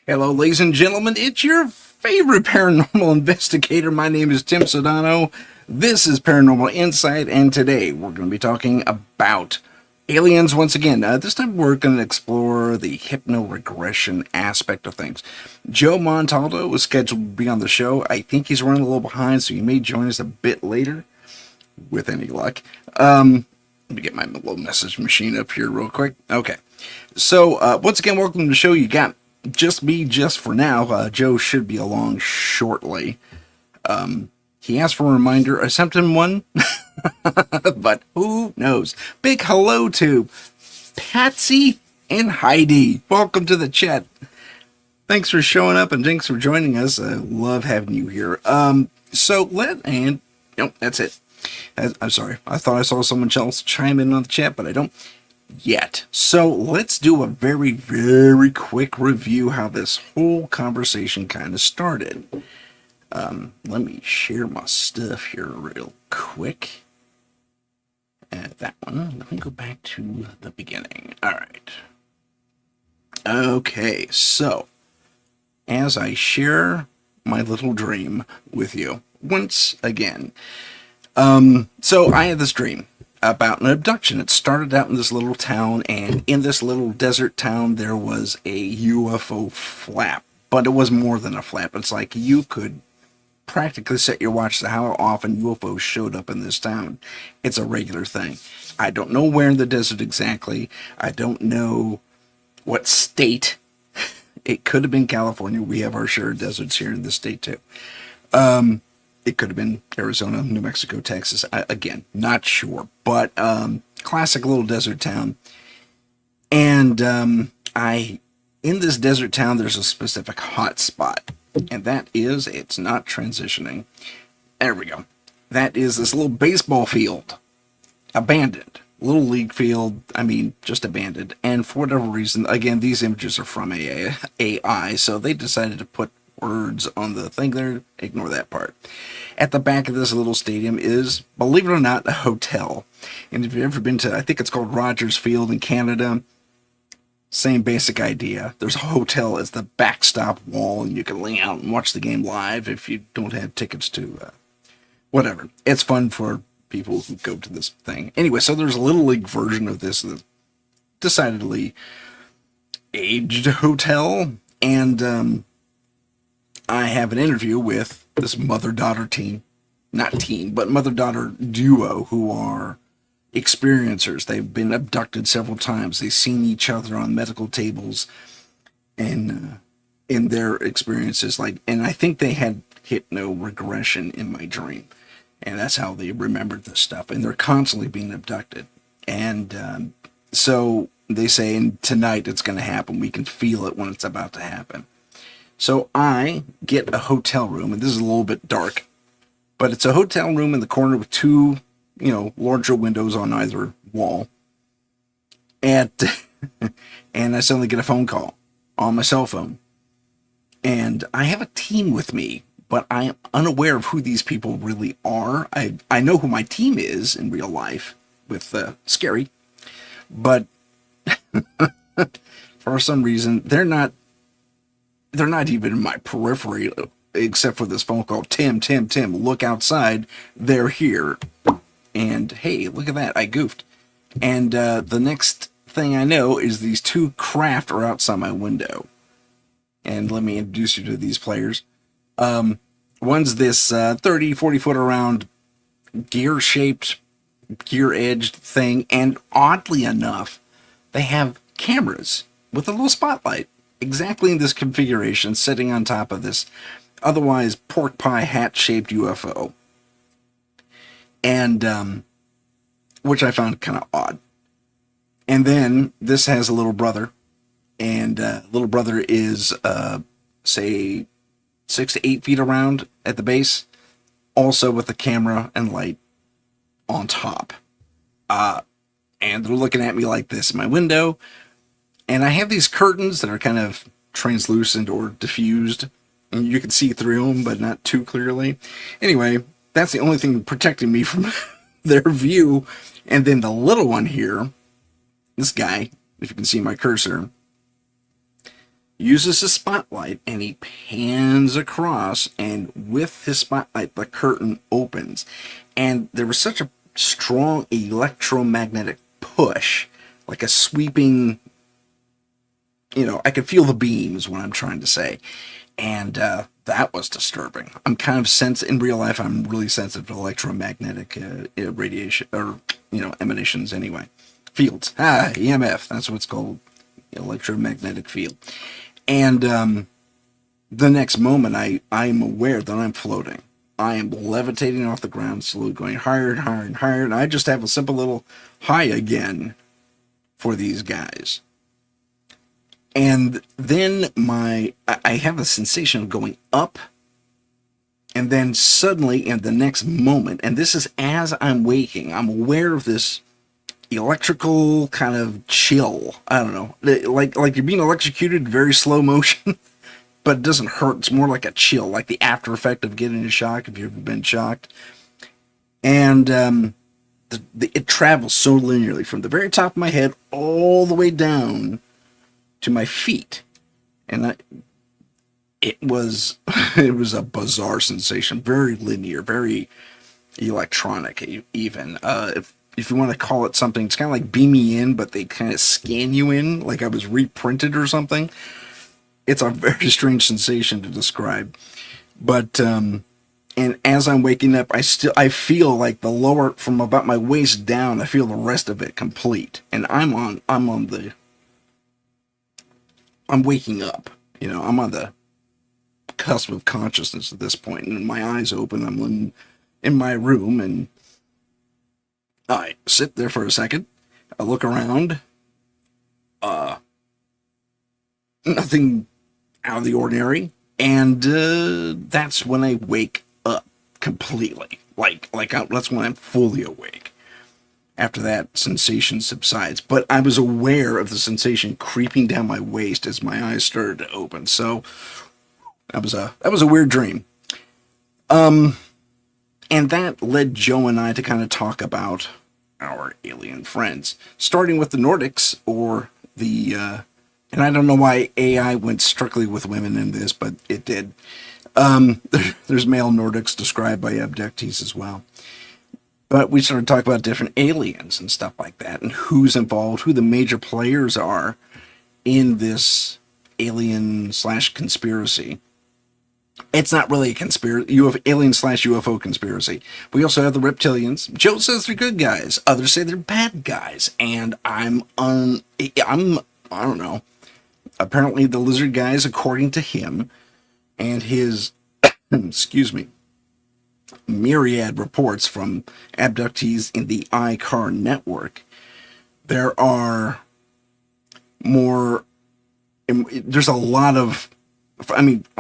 Hello, ladies and gentlemen. It's your favorite paranormal investigator. My name is Tim Sudano. This is Paranormal Insight, and today we're going to be talking about aliens once again. This time we're going to explore the hypno-regression aspect of things. Joe Montaldo was scheduled to be on the show. I think he's running a little behind, so he may join us a bit later, with any luck. Let me get my little message machine up here real quick. Okay. So, once again, welcome to the show. You got just me, just for now. Joe should be along shortly. He asked for a reminder. I sent him one, but who knows? Big hello to Patsy and Heidi. Welcome to the chat. Thanks for showing up and thanks for joining us. I love having you here. Nope, that's it. I'm sorry. I thought I saw someone else chime in on the chat, but I don't yet. So let's do a very, very quick review how this whole conversation kind of started. Let me share my stuff here real quick. That one. Let me go back to the beginning. All right. Okay, so as I share my little dream with you once again. So I had this dream about an abduction. It started out in this little town, and in this little desert town there was a UFO flap, but it was more than a flap. It's like you could practically set your watch to how often UFOs showed up in this town. It's a regular thing. I don't know where in the desert exactly. I don't know what state. It could have been California. We have our share of deserts here in this state too. It could have been Arizona, New Mexico, Texas. Again, not sure. But classic little desert town. And in this desert town, there's a specific hot spot. And that is, it's not transitioning. There we go. That is this little baseball field. Abandoned. Little league field. I mean, just abandoned. And for whatever reason, again, these images are from AI. So they decided to put words on the thing there. Ignore that part. At the back of this little stadium is, believe it or not, a hotel. And if you've ever been to, I think it's called Rogers Field in Canada, same basic idea. There's a hotel as the backstop wall, and you can lay out and watch the game live if you don't have tickets to whatever. It's fun for people who go to this thing. Anyway, so there's a little league version of this decidedly aged hotel, and I have an interview with this mother-daughter team, not team, but mother-daughter duo who are experiencers. They've been abducted several times. They've seen each other on medical tables and in their experiences. And I think they had hypno-regression in my dream. And that's how they remembered this stuff. And they're constantly being abducted. And so they say, and tonight it's going to happen. We can feel it when it's about to happen. So I get a hotel room, and this is a little bit dark, but it's a hotel room in the corner with two, larger windows on either wall. And I suddenly get a phone call on my cell phone. And I have a team with me, but I am unaware of who these people really are. I know who my team is in real life with Scary, but for some reason, they're not even in my periphery, except for this phone call. Tim, look outside. They're here. And hey, look at that. I goofed. And the next thing I know is these two craft are outside my window. And let me introduce you to these players. One's this 30, 40 foot around gear-shaped, gear-edged thing. And oddly enough, they have cameras with a little spotlight. Exactly in this configuration, sitting on top of this otherwise pork pie hat-shaped UFO. And, which I found kind of odd. And then this has a little brother, and little brother is, say, 6 to 8 feet around at the base, also with a camera and light on top. And they're looking at me like this in my window. And I have these curtains that are kind of translucent or diffused. And you can see through them, but not too clearly. Anyway, that's the only thing protecting me from their view. And then the little one here, this guy, if you can see my cursor, uses his spotlight, and he pans across, and with his spotlight, the curtain opens. And there was such a strong electromagnetic push, like a sweeping, I could feel the beams, what I'm trying to say. And that was disturbing. I'm kind of in real life, I'm really sensitive to electromagnetic radiation, or, emanations anyway. Fields. EMF, that's what it's called. Electromagnetic field. And the next moment, I'm aware that I'm floating. I am levitating off the ground, slowly going higher and higher and higher, and I just have a simple little hi again for these guys. And then I have a sensation of going up, and then suddenly, in the next moment, and this is as I'm waking, I'm aware of this electrical kind of chill. I don't know, like you're being electrocuted, very slow motion, but it doesn't hurt. It's more like a chill, like the after effect of getting a shock if you've ever been shocked. And it travels so linearly from the very top of my head all the way down to my feet, and it was it was a bizarre sensation, very linear, very electronic, even. If you want to call it something, it's kind of like beam me in, but they kind of scan you in, like I was reprinted or something. It's a very strange sensation to describe. But and as I'm waking up, I feel like the lower, from about my waist down, I feel the rest of it complete, and I'm waking up. I'm on the cusp of consciousness at this point, and my eyes open. I'm in my room, and I sit there for a second. I look around. Nothing out of the ordinary. And that's when I wake up completely. That's when I'm fully awake. After that sensation subsides. But I was aware of the sensation creeping down my waist as my eyes started to open. So that was a weird dream. And that led Joe and I to kind of talk about our alien friends, starting with the Nordics, or the, and I don't know why AI went strictly with women in this, but it did. There's male Nordics described by abductees as well. But we started talking about different aliens and stuff like that, and who's involved, who the major players are in this alien/conspiracy. It's not really a conspiracy, alien/UFO conspiracy. We also have the reptilians. Joe says they're good guys. Others say they're bad guys. And I don't know. Apparently the lizard guys, according to him and his, excuse me, myriad reports from abductees in the ICAR network, there's a lot of,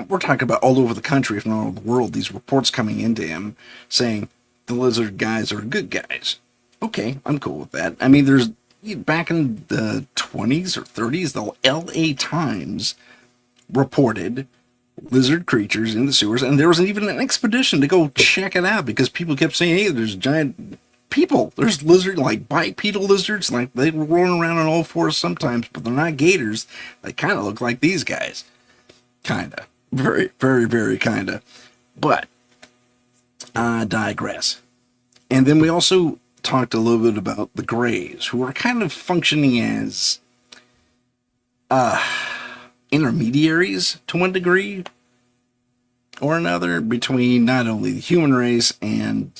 we're talking about all over the country, if not all over the world, these reports coming into him saying the lizard guys are good guys. Okay, I'm cool with that. There's, back in the 20s or 30s, the LA Times reported lizard creatures in the sewers, and there was even an expedition to go check it out because people kept saying, hey, there's giant people. There's bipedal lizards, like they were rolling around on all fours sometimes, but they're not gators. They kind of look like these guys. Kinda. Very, very, very kinda. But I digress. And then we also talked a little bit about the Greys, who are kind of functioning as intermediaries to one degree or another between not only the human race and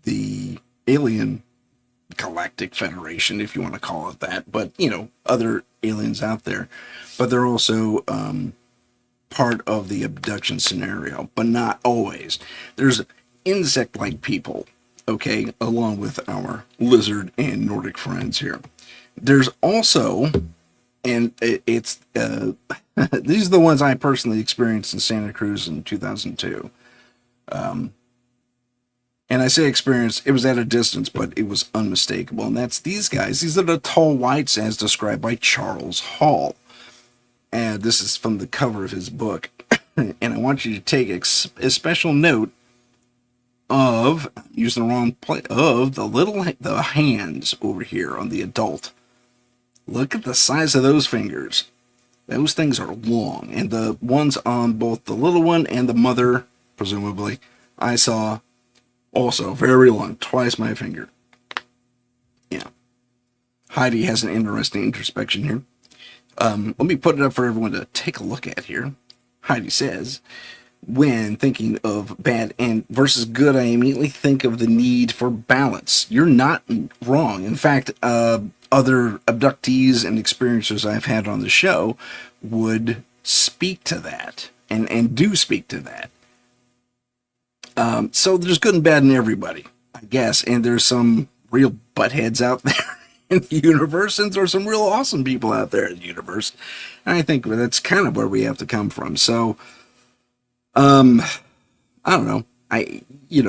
the alien galactic federation, if you want to call it that, but other aliens out there. But they're also part of the abduction scenario, but not always. There's insect-like people, okay, along with our lizard and Nordic friends here. There's also, and it's these are the ones I personally experienced in Santa Cruz in 2002. And I say experience, it was at a distance, but it was unmistakable. And that's these guys. These are the tall whites as described by Charles Hall. And this is from the cover of his book. And I want you to take a special note of, using the wrong play, of the hands over here on the adult. Look at the size of those fingers. Those things are long, and the ones on both the little one and the mother, presumably, I saw also very long, twice my finger. Yeah. Heidi has an interesting introspection here. Let me put it up for everyone to take a look at here. Heidi says, when thinking of bad and versus good, I immediately think of the need for balance. You're not wrong. In fact, other abductees and experiencers I've had on the show would speak to that and do speak to that. So there's good and bad in everybody, I guess. And there's some real buttheads out there in the universe, and there's some real awesome people out there in the universe. And I think that's kind of where we have to come from. So, I don't know.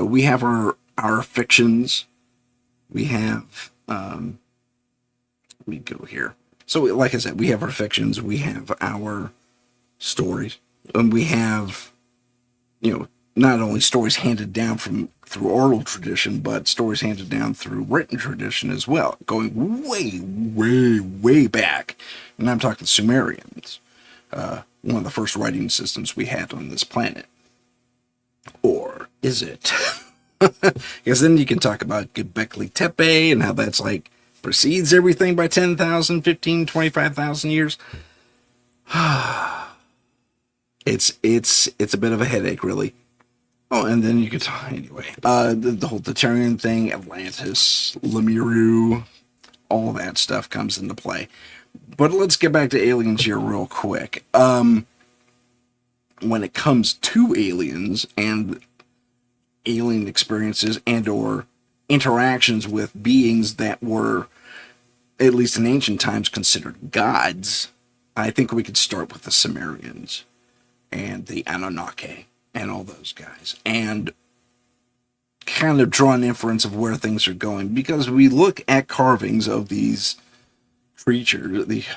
We have our fictions. We have, let me go here. So, like I said, we have our fictions. We have our stories, and we have, not only stories handed down through oral tradition, but stories handed down through written tradition as well, going way, way, way back. And I'm talking Sumerians, one of the first writing systems we had on this planet. Or is it? Because then you can talk about Göbekli Tepe and how that's like precedes everything by 10,000, 15, 25,000 years. It's a bit of a headache, really. Oh, and then you could talk, anyway, the whole Tertian thing, Atlantis, Lemuru, all that stuff comes into play. But let's get back to aliens here real quick. When it comes to aliens and alien experiences and or interactions with beings that were, at least in ancient times, considered gods, I think we could start with the Sumerians and the Anunnaki and all those guys, and kind of draw an inference of where things are going, because we look at carvings of these creatures.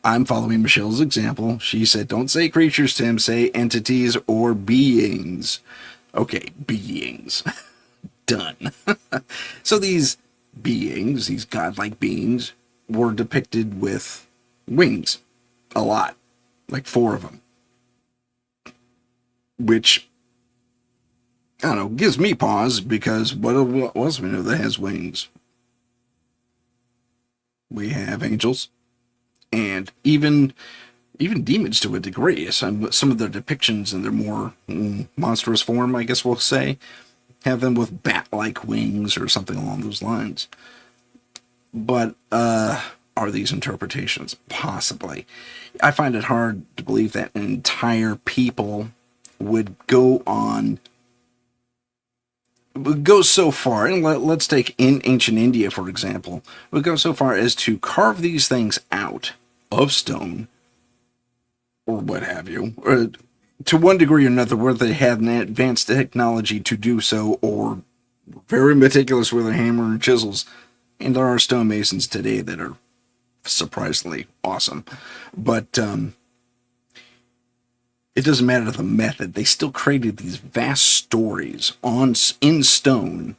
I'm following Michelle's example. She said, don't say creatures, Tim, say entities or beings. Okay, beings. Done. So these beings, these godlike beings, were depicted with wings. A lot. Like 4 of them. Which, I don't know, gives me pause, because what else we know that has wings? We have angels, and even demons to a degree. Some of their depictions in their more monstrous form, I guess we'll say, have them with bat-like wings or something along those lines. But are these interpretations? Possibly. I find it hard to believe that an entire people would go so far, and let's take in ancient India, for example, would go so far as to carve these things out of stone, or what have you, or to one degree or another, whether they had an advanced technology to do so, or very meticulous with a hammer and chisels. And there are stonemasons today that are surprisingly awesome. But it doesn't matter the method. They still created these vast stories in stone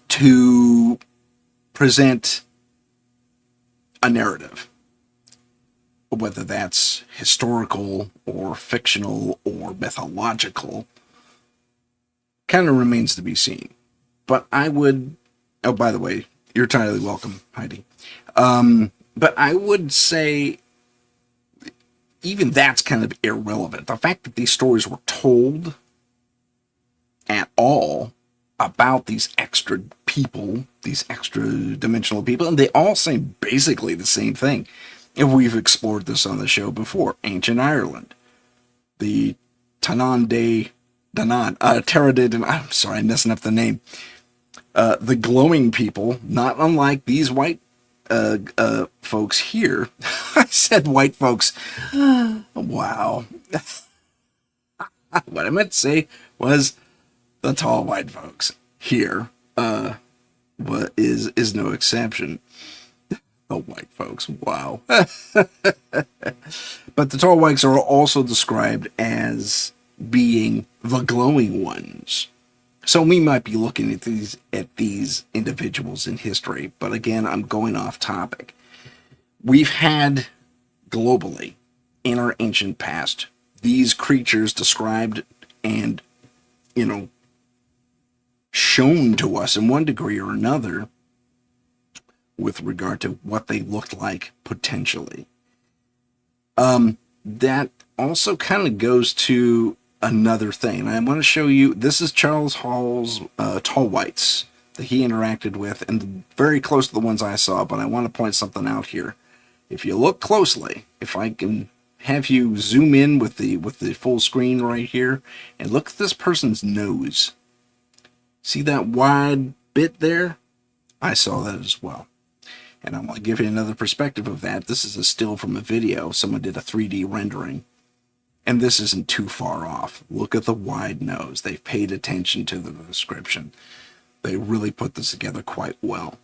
to present a narrative. Whether that's historical or fictional or mythological, kind of remains to be seen. But I would... Oh, by the way, you're entirely welcome, Heidi. But I would say even that's kind of irrelevant. The fact that these stories were told at all about these extra people, these extra dimensional people, and they all say basically the same thing. And we've explored this on the show before. Ancient Ireland, the Terra de Danann. I'm sorry, I'm messing up the name. The glowing people, not unlike these white folks here. I said white folks. Wow. What I meant to say was the tall white folks here. Is no exception. The white folks. Wow. But the tall whites are also described as being the glowing ones. So we might be looking at these individuals in history, but again, I'm going off topic. We've had globally, in our ancient past, these creatures described and, you know, shown to us in one degree or another with regard to what they looked like potentially. That also kind of goes to another thing. I want to show you, this is Charles Hall's tall whites that he interacted with, and very close to the ones I saw, but I want to point something out here. If you look closely, if I can have you zoom in with the full screen right here, and look at this person's nose. See that wide bit there? I saw that as well. And I'm going to give you another perspective of that. This is a still from a video. Someone did a 3D rendering. And this isn't too far off. Look at the wide nose. They've paid attention to the description. They really put this together quite well.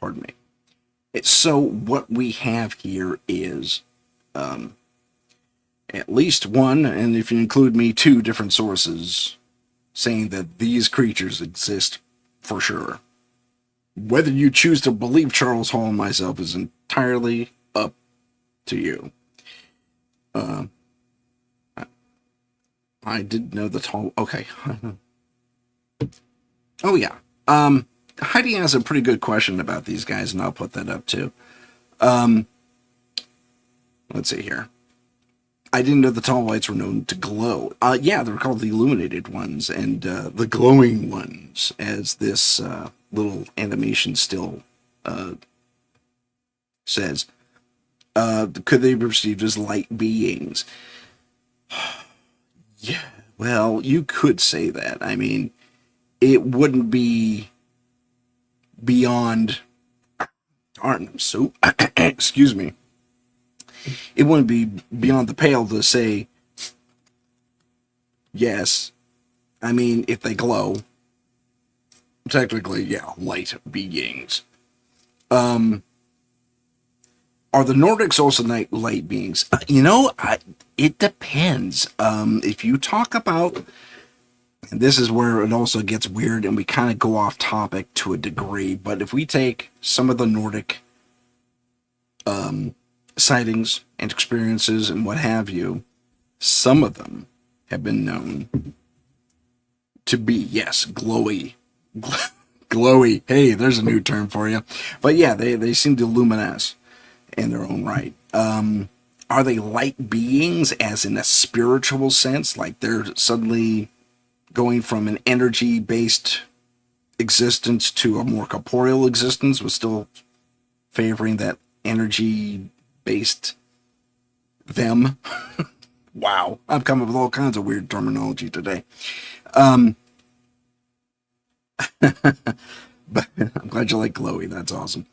Pardon me. So what we have here is at least one, and if you include me, two different sources saying that these creatures exist for sure. Whether you choose to believe Charles Hall and myself is entirely up to you. I did know the tall... Okay. Oh, yeah. Heidi has a pretty good question about these guys, and I'll put that up, too. Let's see here. I didn't know the tall whites were known to glow. Yeah, they're called the illuminated ones, and the glowing ones, as this little animation still says. Could they be perceived as light beings? Yeah, well, you could say that. I mean, it wouldn't be beyond... Darn, I'm so... Excuse me. It wouldn't be beyond the pale to say yes. I mean, if they glow, technically, yeah, light beings. Are the Nordics also light beings? It depends. If you talk about, and this is where it also gets weird, and we kind of go off topic to a degree, but if we take some of the Nordic sightings and experiences and what have you, some of them have been known to be, yes, glowy. Glowy. Hey, there's a new term for you. But yeah, they seem to luminesce in their own right. Are they light beings as in a spiritual sense? Like they're suddenly going from an energy-based existence to a more corporeal existence, with still favoring that energy-based them? Wow, I'm coming with all kinds of weird terminology today. But I'm glad you like glowy. That's awesome.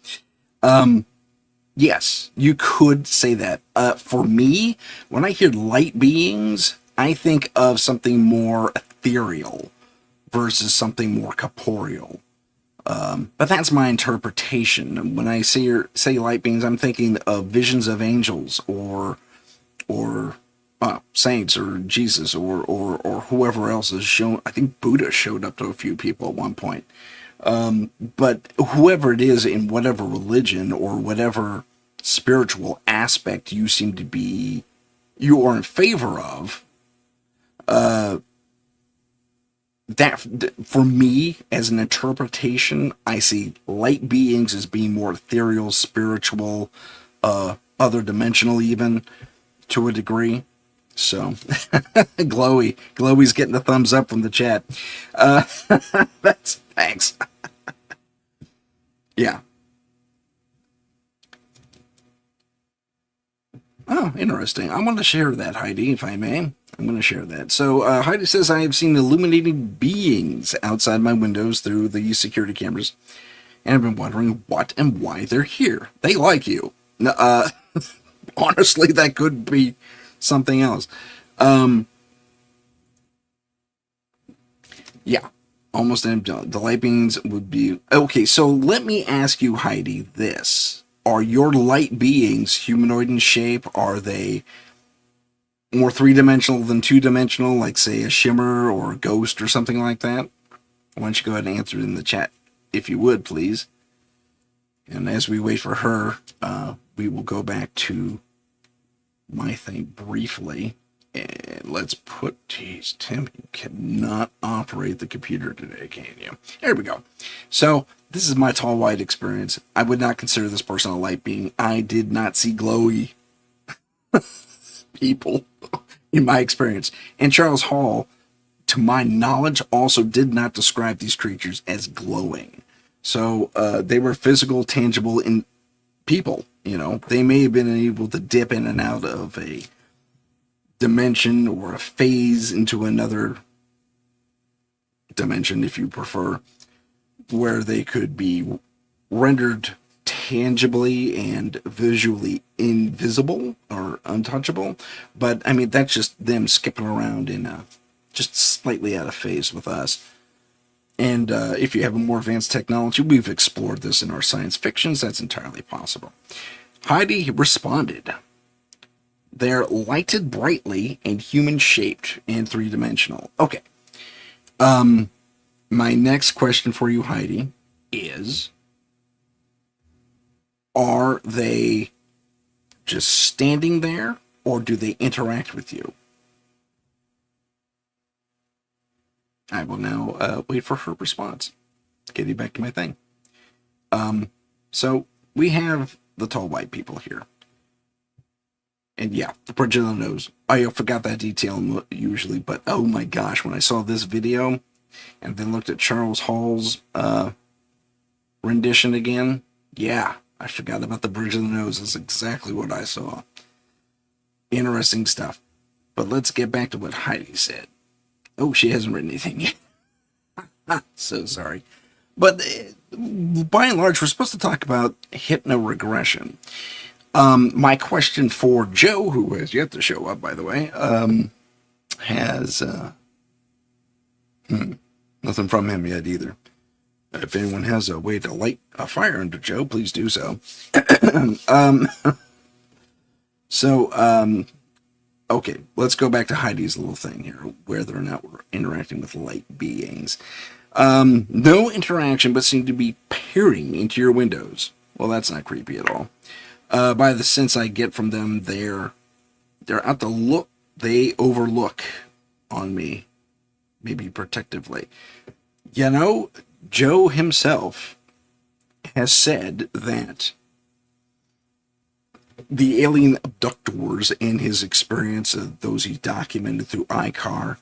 Yes, you could say that. For me, when I hear light beings, I think of something more ethereal versus something more corporeal. But that's my interpretation. When I say light beings, I'm thinking of visions of angels or saints or Jesus or whoever else is shown. I think Buddha showed up to a few people at one point. But whoever it is in whatever religion or whatever spiritual aspect you seem to be, you are in favor of, that for me as an interpretation, I see light beings as being more ethereal, spiritual, other dimensional even to a degree. So Glowy's getting a thumbs up from the chat. That's thanks. Yeah. Oh, interesting. I want to share that, Heidi, if I may. I'm going to share that. So Heidi says, I have seen illuminating beings outside my windows through the security cameras, and I've been wondering what and why they're here. They like you. Honestly, that could be something else. Yeah. Almost empty. The light beings would be... Okay, so let me ask you, Heidi, this. Are your light beings humanoid in shape? Are they more three-dimensional than two-dimensional, like, say, a shimmer or a ghost or something like that? Why don't you go ahead and answer it in the chat, if you would, please. And as we wait for her, we will go back to my thing briefly. And let's put, geez, Tim, you cannot operate the computer today, can you? There we go. So this is my tall white experience. I would not consider this person a light being. I did not see glowy people in my experience. And Charles Hall, to my knowledge, also did not describe these creatures as glowing. So they were physical, tangible in people. You know, they may have been able to dip in and out of a dimension or a phase into another dimension, if you prefer, where they could be rendered tangibly and visually invisible or untouchable. But I mean, that's just them skipping around in a just slightly out of phase with us. And if you have a more advanced technology, we've explored this in our science fictions. That's entirely possible. Heidi responded. They're lighted brightly and human-shaped and three-dimensional. Okay. My next question for you, Heidi, is, are they just standing there, or do they interact with you? I will now wait for her response. Getting back to my thing. So we have the tall white people here. And yeah, the bridge of the nose. I forgot that detail usually, but oh my gosh, when I saw this video and then looked at Charles Hall's rendition again, yeah, I forgot about the bridge of the nose. That's exactly what I saw. Interesting stuff. But let's get back to what Heidi said. Oh, she hasn't written anything yet. So sorry. But by and large, we're supposed to talk about hypnoregression. My question for Joe, who has yet to show up, by the way, has nothing from him yet either. If anyone has a way to light a fire under Joe, please do so. Okay, let's go back to Heidi's little thing here, whether or not we're interacting with light beings. No interaction, but seem to be peering into your windows. Well, that's not creepy at all. By the sense I get from them, they're out to look. They overlook on me, maybe protectively. You know, Joe himself has said that the alien abductors and his experience of those he documented through ICAR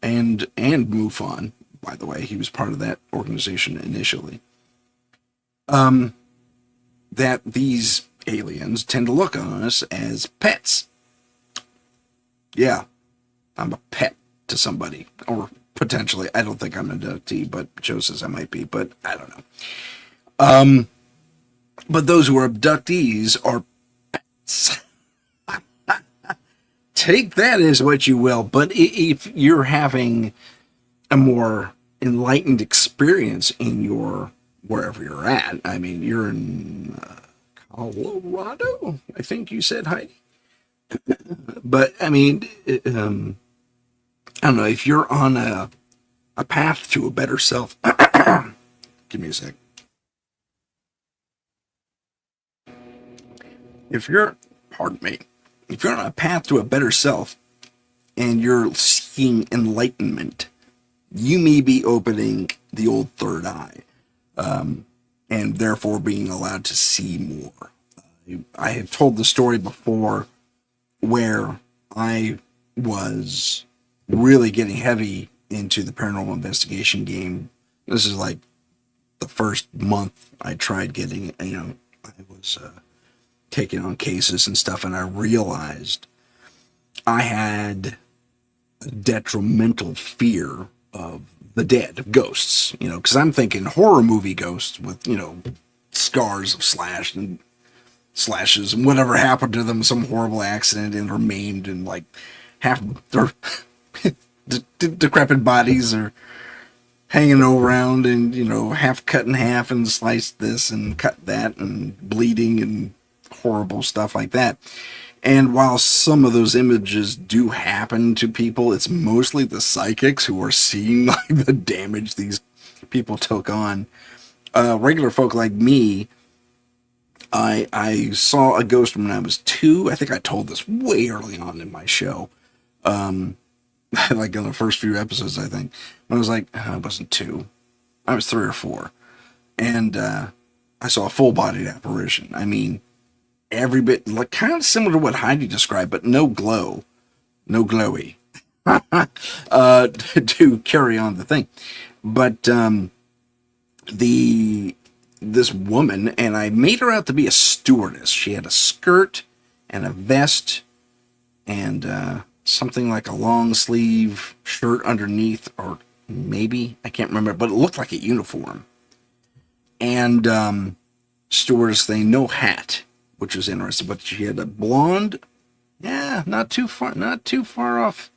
and MUFON, by the way, he was part of that organization initially, that these aliens tend to look on us as pets. Yeah, I'm a pet to somebody, or potentially. I don't think I'm an abductee, but Joe says I might be, but I don't know. But those who are abductees are pets. Take that as what you will, but if you're having a more enlightened experience in your, wherever you're at, I mean, you're in Colorado, I think you said, Heidi. But I mean, I don't know, if you're on a path to a better self. Give me a sec. If you're, pardon me, if you're on a path to a better self and you're seeking enlightenment, you may be opening the old third eye, and therefore being allowed to see more. I have told the story before where I was really getting heavy into the paranormal investigation game. This is like the first month I tried getting, I was taking on cases and stuff, and I realized I had a detrimental fear of the dead, of ghosts, because I'm thinking horror movie ghosts with, scars of slashes and whatever happened to them, some horrible accident, and are maimed and like half their decrepit bodies are hanging around and, half cut in half and sliced this and cut that and bleeding and horrible stuff like that. And while some of those images do happen to people, it's mostly the psychics who are seeing like the damage these people took on. Regular folk like me, I saw a ghost when I was 2. I think I told this way early on in my show. Like in the first few episodes, I think. I was like, I wasn't 2. I was 3 or 4. And I saw a full-bodied apparition. I mean, every bit, like kind of similar to what Heidi described, but no glow. No glowy. To carry on the thing. But this woman, and I made her out to be a stewardess. She had a skirt and a vest and something like a long sleeve shirt underneath, or maybe, I can't remember, but it looked like a uniform. And stewardess thing, no hat, which was interesting, but she had a blonde, yeah, not too far off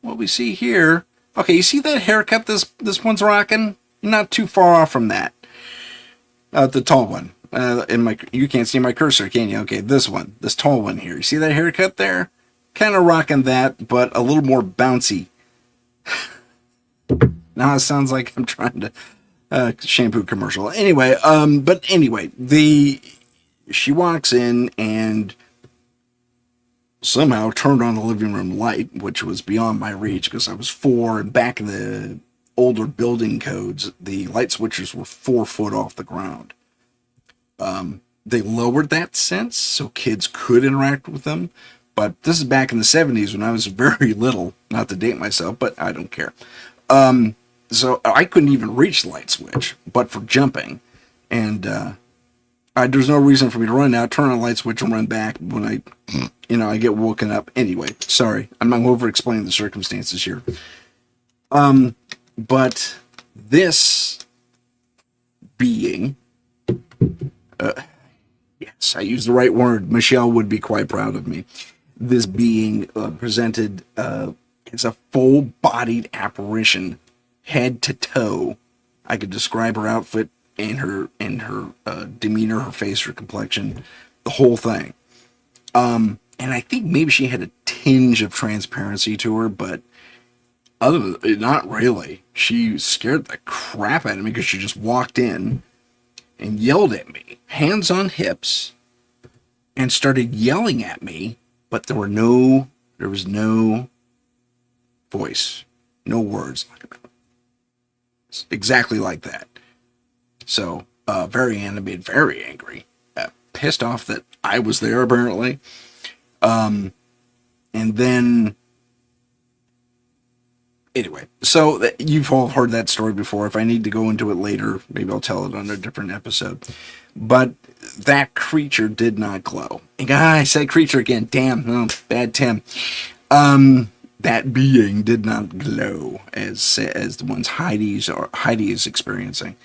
what we see here. Okay, you see that haircut this one's rocking? You're not too far off from that. The tall one. You can't see my cursor, can you? Okay, this one, this tall one here. You see that haircut there? Kind of rocking that, but a little more bouncy. Now it sounds like I'm trying to shampoo commercial. Anyway, she walks in and somehow turned on the living room light, which was beyond my reach because I was 4, and back in the older building codes, the light switches were 4 foot off the ground. They lowered that sense so kids could interact with them, but this is back in the 70s when I was very little, not to date myself, but I don't care. So I couldn't even reach the light switch, but for jumping, and there's no reason for me to run now, turn on the light switch and run back when I get woken up. Anyway, sorry, I'm not over-explaining the circumstances here. But this being, yes, I used the right word. Michelle would be quite proud of me. This being presented as a full-bodied apparition, head to toe. I could describe her outfit and her demeanor, her face, her complexion, the whole thing. And I think maybe she had a tinge of transparency to her, but other than not really. She scared the crap out of me because she just walked in and yelled at me, hands on hips, and started yelling at me, but there was no voice, no words. Exactly like that. So, very animated, very angry, pissed off that I was there apparently. And then, anyway, so you've all heard that story before. If I need to go into it later, maybe I'll tell it on a different episode. But that creature did not glow. And I said creature again. Damn, oh, bad Tim. That being did not glow as the ones Heidi is experiencing.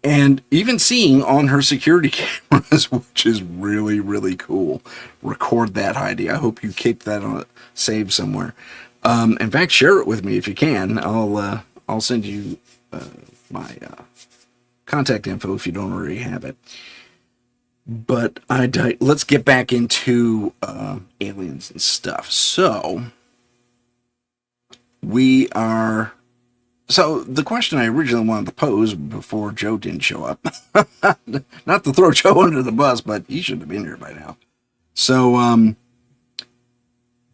And even seeing on her security cameras, which is really, really cool. Record that, Heidi. I hope you keep that on saved somewhere. In fact, share it with me if you can. I'll send you my contact info if you don't already have it. But let's get back into aliens and stuff. So the question I originally wanted to pose before Joe didn't show up, not to throw Joe under the bus, but he should have been here by now. So,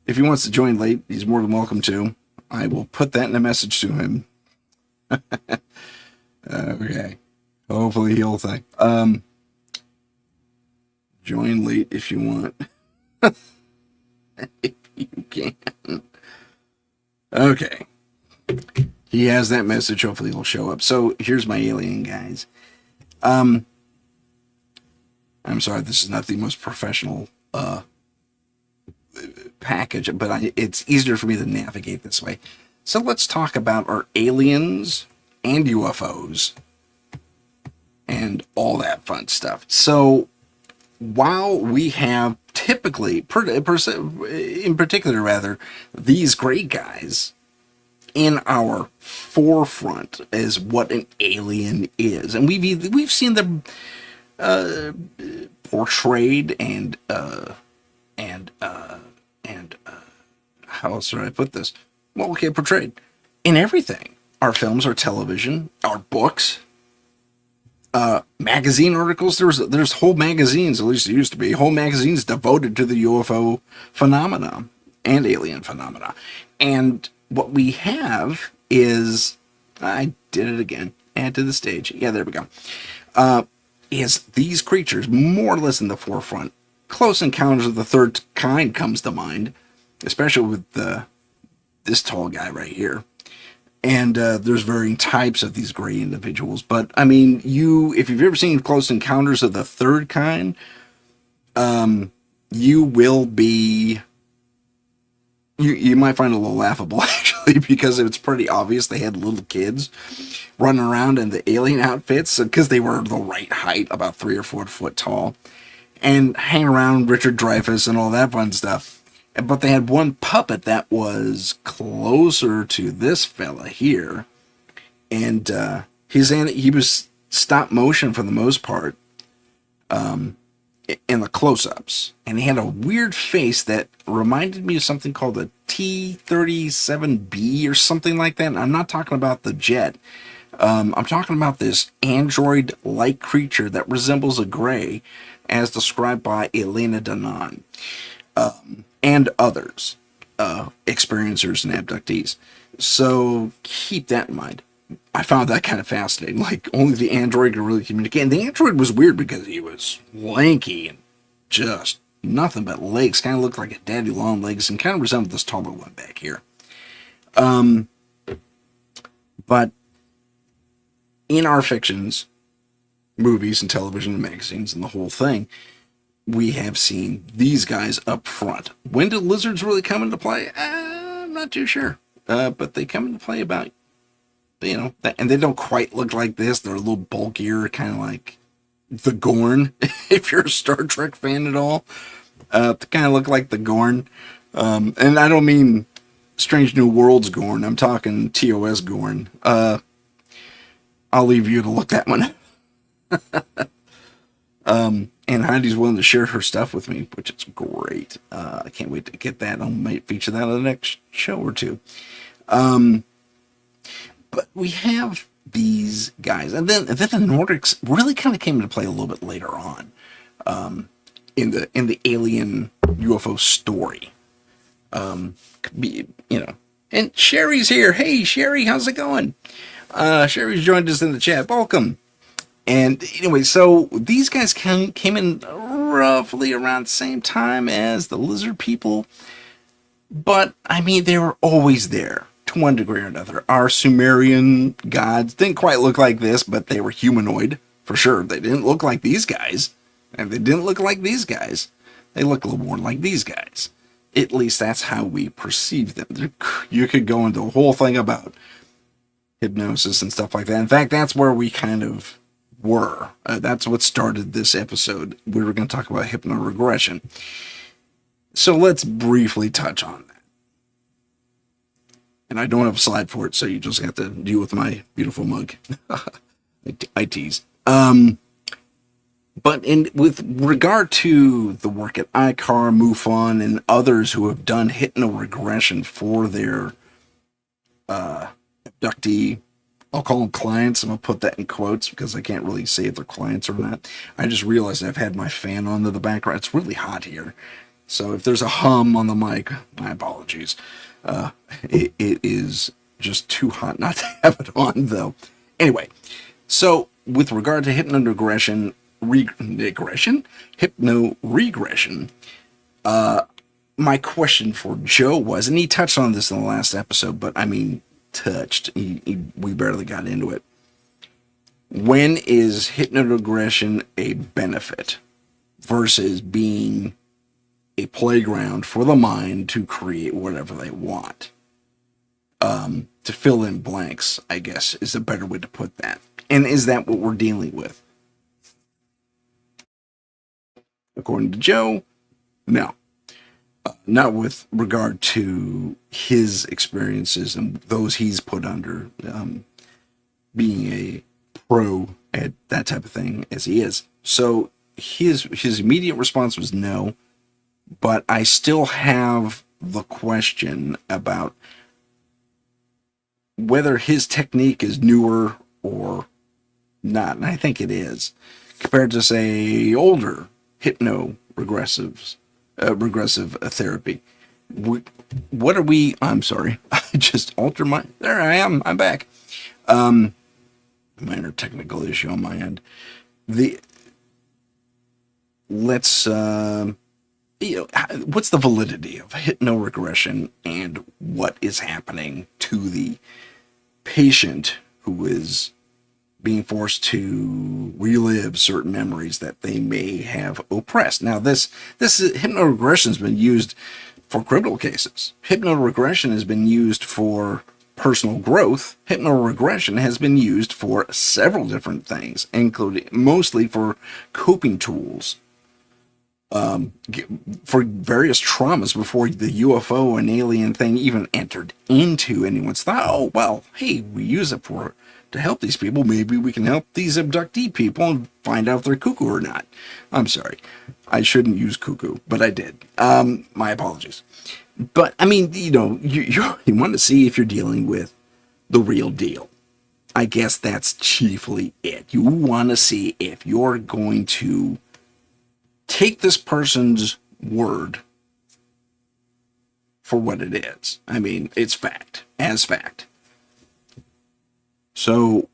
if he wants to join late, he's more than welcome to. I will put that in a message to him. Okay. Hopefully he'll think. Join late if you want. If you can. Okay. He has that message. Hopefully he'll show up. So here's my alien, guys. I'm sorry, this is not the most professional package, but it's easier for me to navigate this way. So let's talk about our aliens and UFOs and all that fun stuff. So while we have typically, in particular rather, these great guys in our forefront as what an alien is, and we've seen them portrayed and how else should I put this? Well, okay, portrayed in everything. Our films, our television, our books. Magazine articles. There's whole magazines, at least there used to be, whole magazines devoted to the UFO phenomena and alien phenomena. And what we have is, I did it again. Add to the stage. Yeah, there we go. Is these creatures more or less in the forefront. Close Encounters of the Third Kind comes to mind, especially with this tall guy right here. And there's varying types of these gray individuals. But I mean, if you've ever seen Close Encounters of the Third Kind, you will be, you might find it a little laughable actually, because it's pretty obvious they had little kids running around in the alien outfits because they were the right height, about 3 or 4 foot tall, and hang around Richard Dreyfuss and all that fun stuff. But they had one puppet that was closer to this fella here, and he was stop motion for the most part, in the close-ups, and he had a weird face that reminded me of something called a T-37B or something like that. And I'm not talking about the jet. I'm talking about this android-like creature that resembles a gray, as described by Elena Danan. And others, experiencers and abductees. So keep that in mind. I found that kind of fascinating. Like, only the android could really communicate. And the android was weird because he was lanky and just nothing but legs. Kind of looked like a daddy long legs and kind of resembled this taller one back here. But in our fictions, movies and television and magazines and the whole thing, we have seen these guys up front. When did lizards really come into play? I'm not too sure. But they come into play about, and they don't quite look like this. They're a little bulkier, kind of like the Gorn, if you're a Star Trek fan at all. They kind of look like the Gorn. And I don't mean Strange New Worlds Gorn. I'm talking TOS Gorn. I'll leave you to look that one up. And Heidi's willing to share her stuff with me, which is great. I can't wait to get that. I might feature that on the next show or two. But we have these guys, and then the Nordics really kind of came into play a little bit later on, in the alien UFO story. And Sherry's here. Hey, Sherry, how's it going? Sherry's joined us in the chat. Welcome. And anyway, so these guys came in roughly around the same time as the lizard people. But, I mean, they were always there to one degree or another. Our Sumerian gods didn't quite look like this, but they were humanoid, for sure. They didn't look like these guys. And they didn't look like these guys. They look a little more like these guys. At least that's how we perceive them. You could go into a whole thing about hypnosis and stuff like that. In fact, that's where we kind of were. That's what started this episode. We were going to talk about hypnoregression. So let's briefly touch on that. And I don't have a slide for it, so you just have to deal with my beautiful mug. I tease. But with regard to the work at ICAR, MUFON, and others who have done hypnoregression for their abductee, I'll call them clients. I'm going to put that in quotes because I can't really say if they're clients or not. I just realized I've had my fan on in the background. It's really hot here. So if there's a hum on the mic, my apologies. It is just too hot not to have it on, though. Anyway, so with regard to hypnoregression, my question for Joe was, and he touched on this in the last episode, but I mean, we barely got into it. When is hypnoregression a benefit versus being a playground for the mind to create whatever they want? To fill in blanks, I guess, is a better way to put that. And is that what we're dealing with? According to Joe, no. Not with regard to his experiences and those he's put under, being a pro at that type of thing as he is. So his immediate response was no, but I still have the question about whether his technique is newer or not, and I think it is, compared to, say, older hypno-regressives, regressive therapy. What are we? I'm sorry. I just altered my. There I am. I'm back. Minor technical issue on my end. The let's what's the validity of hypnoregression and what is happening to the patient who is being forced to relive certain memories that they may have oppressed. Now, this hypnoregression has been used for criminal cases. Hypnoregression has been used for personal growth. Hypnoregression has been used for several different things, including mostly for coping tools, for various traumas before the UFO and alien thing even entered into anyone's thought. Oh, well, hey, we use it to help these people. Maybe we can help these abductee people and find out if they're cuckoo or not. I'm sorry. I shouldn't use cuckoo, but I did. My apologies. But, I mean, you want to see if you're dealing with the real deal. I guess that's chiefly it. You want to see if you're going to take this person's word for what it is. I mean, it's fact, as fact. So,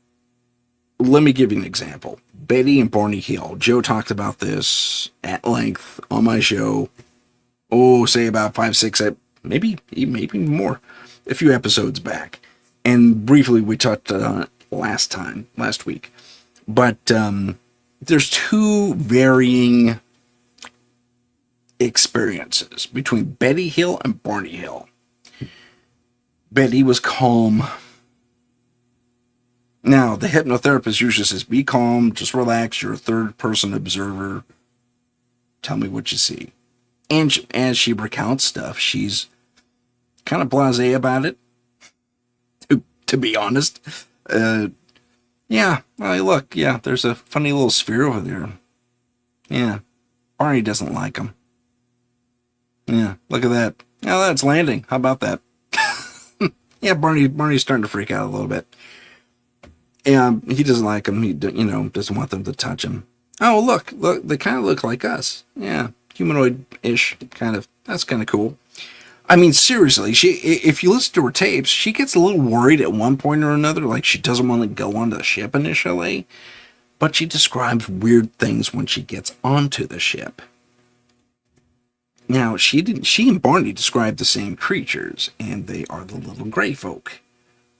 let me give you an example. Betty and Barney Hill. Joe talked about this at length on my show. Say about 5, 6, maybe more, a few episodes back. And briefly we touched on it last week. But there's two varying experiences between Betty Hill and Barney Hill. Betty was calm. Now, the hypnotherapist usually says, be calm, just relax, you're a third-person observer. Tell me what you see. And as she recounts stuff, she's kind of blasé about it, to be honest. Yeah, well, look, yeah, there's a funny little sphere over there. Yeah, Barney doesn't like him. Yeah, look at that. Yeah, that's landing. How about that? Yeah, Barney's starting to freak out a little bit. And he doesn't like him. He, doesn't want them to touch him. Oh, look, they kind of look like us. Yeah, humanoid-ish, kind of. That's kind of cool. I mean, seriously, if you listen to her tapes, she gets a little worried at one point or another, like she doesn't want to go on the ship initially, but she describes weird things when she gets onto the ship. Now, she and Barney describe the same creatures, and they are the little gray folk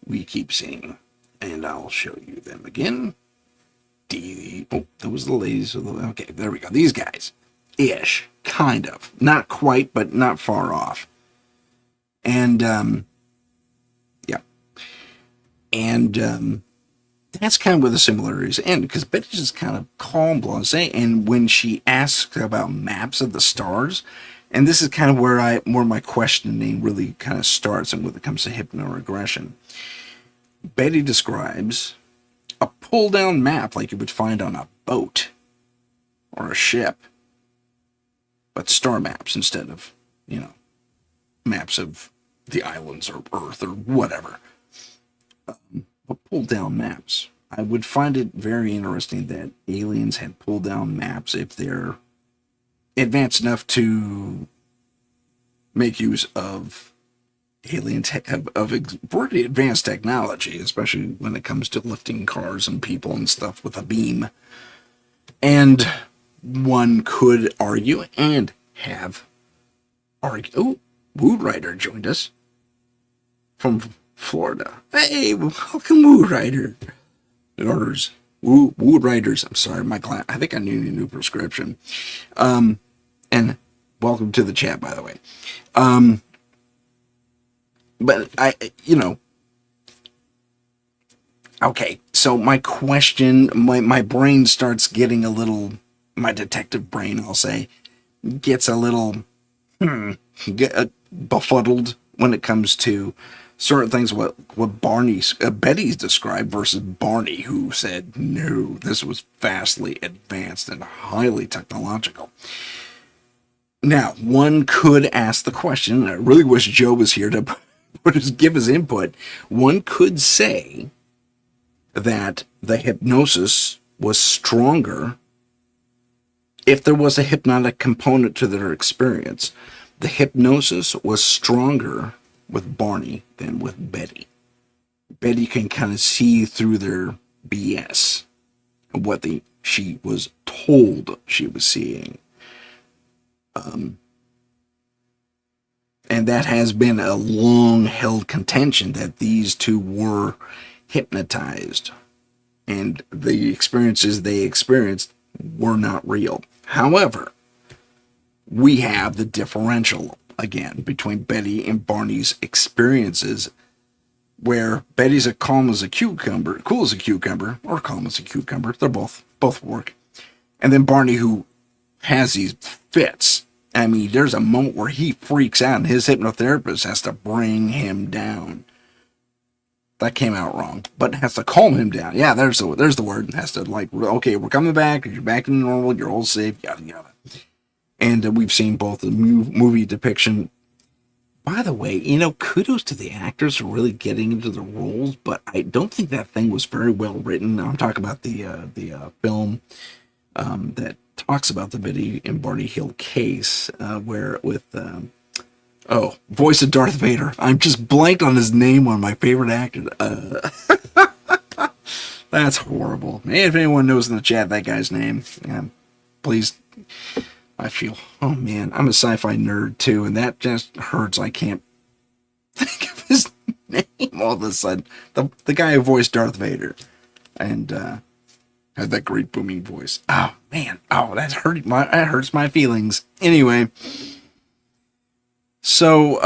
we keep seeing. And I'll show you them again. Those are the ladies. Okay, there we go. These guys. Ish. Kind of. Not quite, but not far off. And, yeah. And, that's kind of where the similarities end, because Betty's just kind of calm, blasé, and when she asks about maps of the stars, and this is kind of where my questioning really kind of starts, and when it comes to hypnoregression. Betty describes a pull-down map like you would find on a boat or a ship, but star maps instead of, maps of the islands or Earth or whatever. But pull-down maps. I would find it very interesting that aliens had pull-down maps if they're advanced enough to make use of pretty advanced technology, especially when it comes to lifting cars and people and stuff with a beam. And one could argue and have argued. Oh, Wood Rider joined us from Florida. Hey, welcome, Wood Rider. Wood Riders. I'm sorry, I think I need a new prescription. And welcome to the chat, by the way. But okay, so my question, my brain starts getting a little, my detective brain, I'll say, gets a little befuddled when it comes to certain things, what Betty's described versus Barney, who said, no, this was vastly advanced and highly technological. Now, one could ask the question, and I really wish Joe was here to just give his input. One could say that the hypnosis was stronger if there was a hypnotic component to their experience. The hypnosis was stronger with Barney than with Betty. Betty can kind of see through their BS, what she was told she was seeing. And that has been a long-held contention that these two were hypnotized, and the experiences they experienced were not real. However, we have the differential again between Betty and Barney's experiences, where Betty's calm as a cucumber, cool as a cucumber, or calm as a cucumber. They're both work. And then Barney, who has these fits. I mean, there's a moment where he freaks out and his hypnotherapist has to bring him down. That came out wrong, but has to calm him down. Yeah, there's the word. Has to, like, okay, we're coming back. You're back in normal. You're all safe. Yada yada. And we've seen both the movie depiction. By the way, kudos to the actors for really getting into the roles, but I don't think that thing was very well written. I'm talking about the film that talks about the Betty and Barney Hill case, where with voice of Darth Vader. I'm just blanked on his name on my favorite actor. That's horrible. If anyone knows in the chat that guy's name, please. I feel, oh man, I'm a sci-fi nerd too, and that just hurts. I can't think of his name all of a sudden. The guy who voiced Darth Vader, and had that great booming voice. Oh man, that hurts my feelings. Anyway, so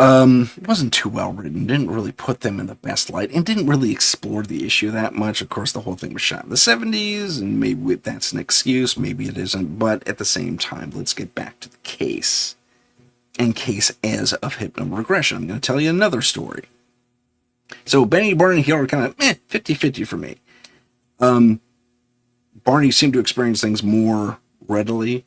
it wasn't too well written. Didn't really put them in the best light, and didn't really explore the issue that much. Of course, the whole thing was shot in the 70s, and maybe that's an excuse, maybe it isn't. But at the same time, let's get back to the case. And case as of hypnoregression. I'm going to tell you another story. So Benny, Barney, and Hill are kind of 50-50 for me. Barney seemed to experience things more readily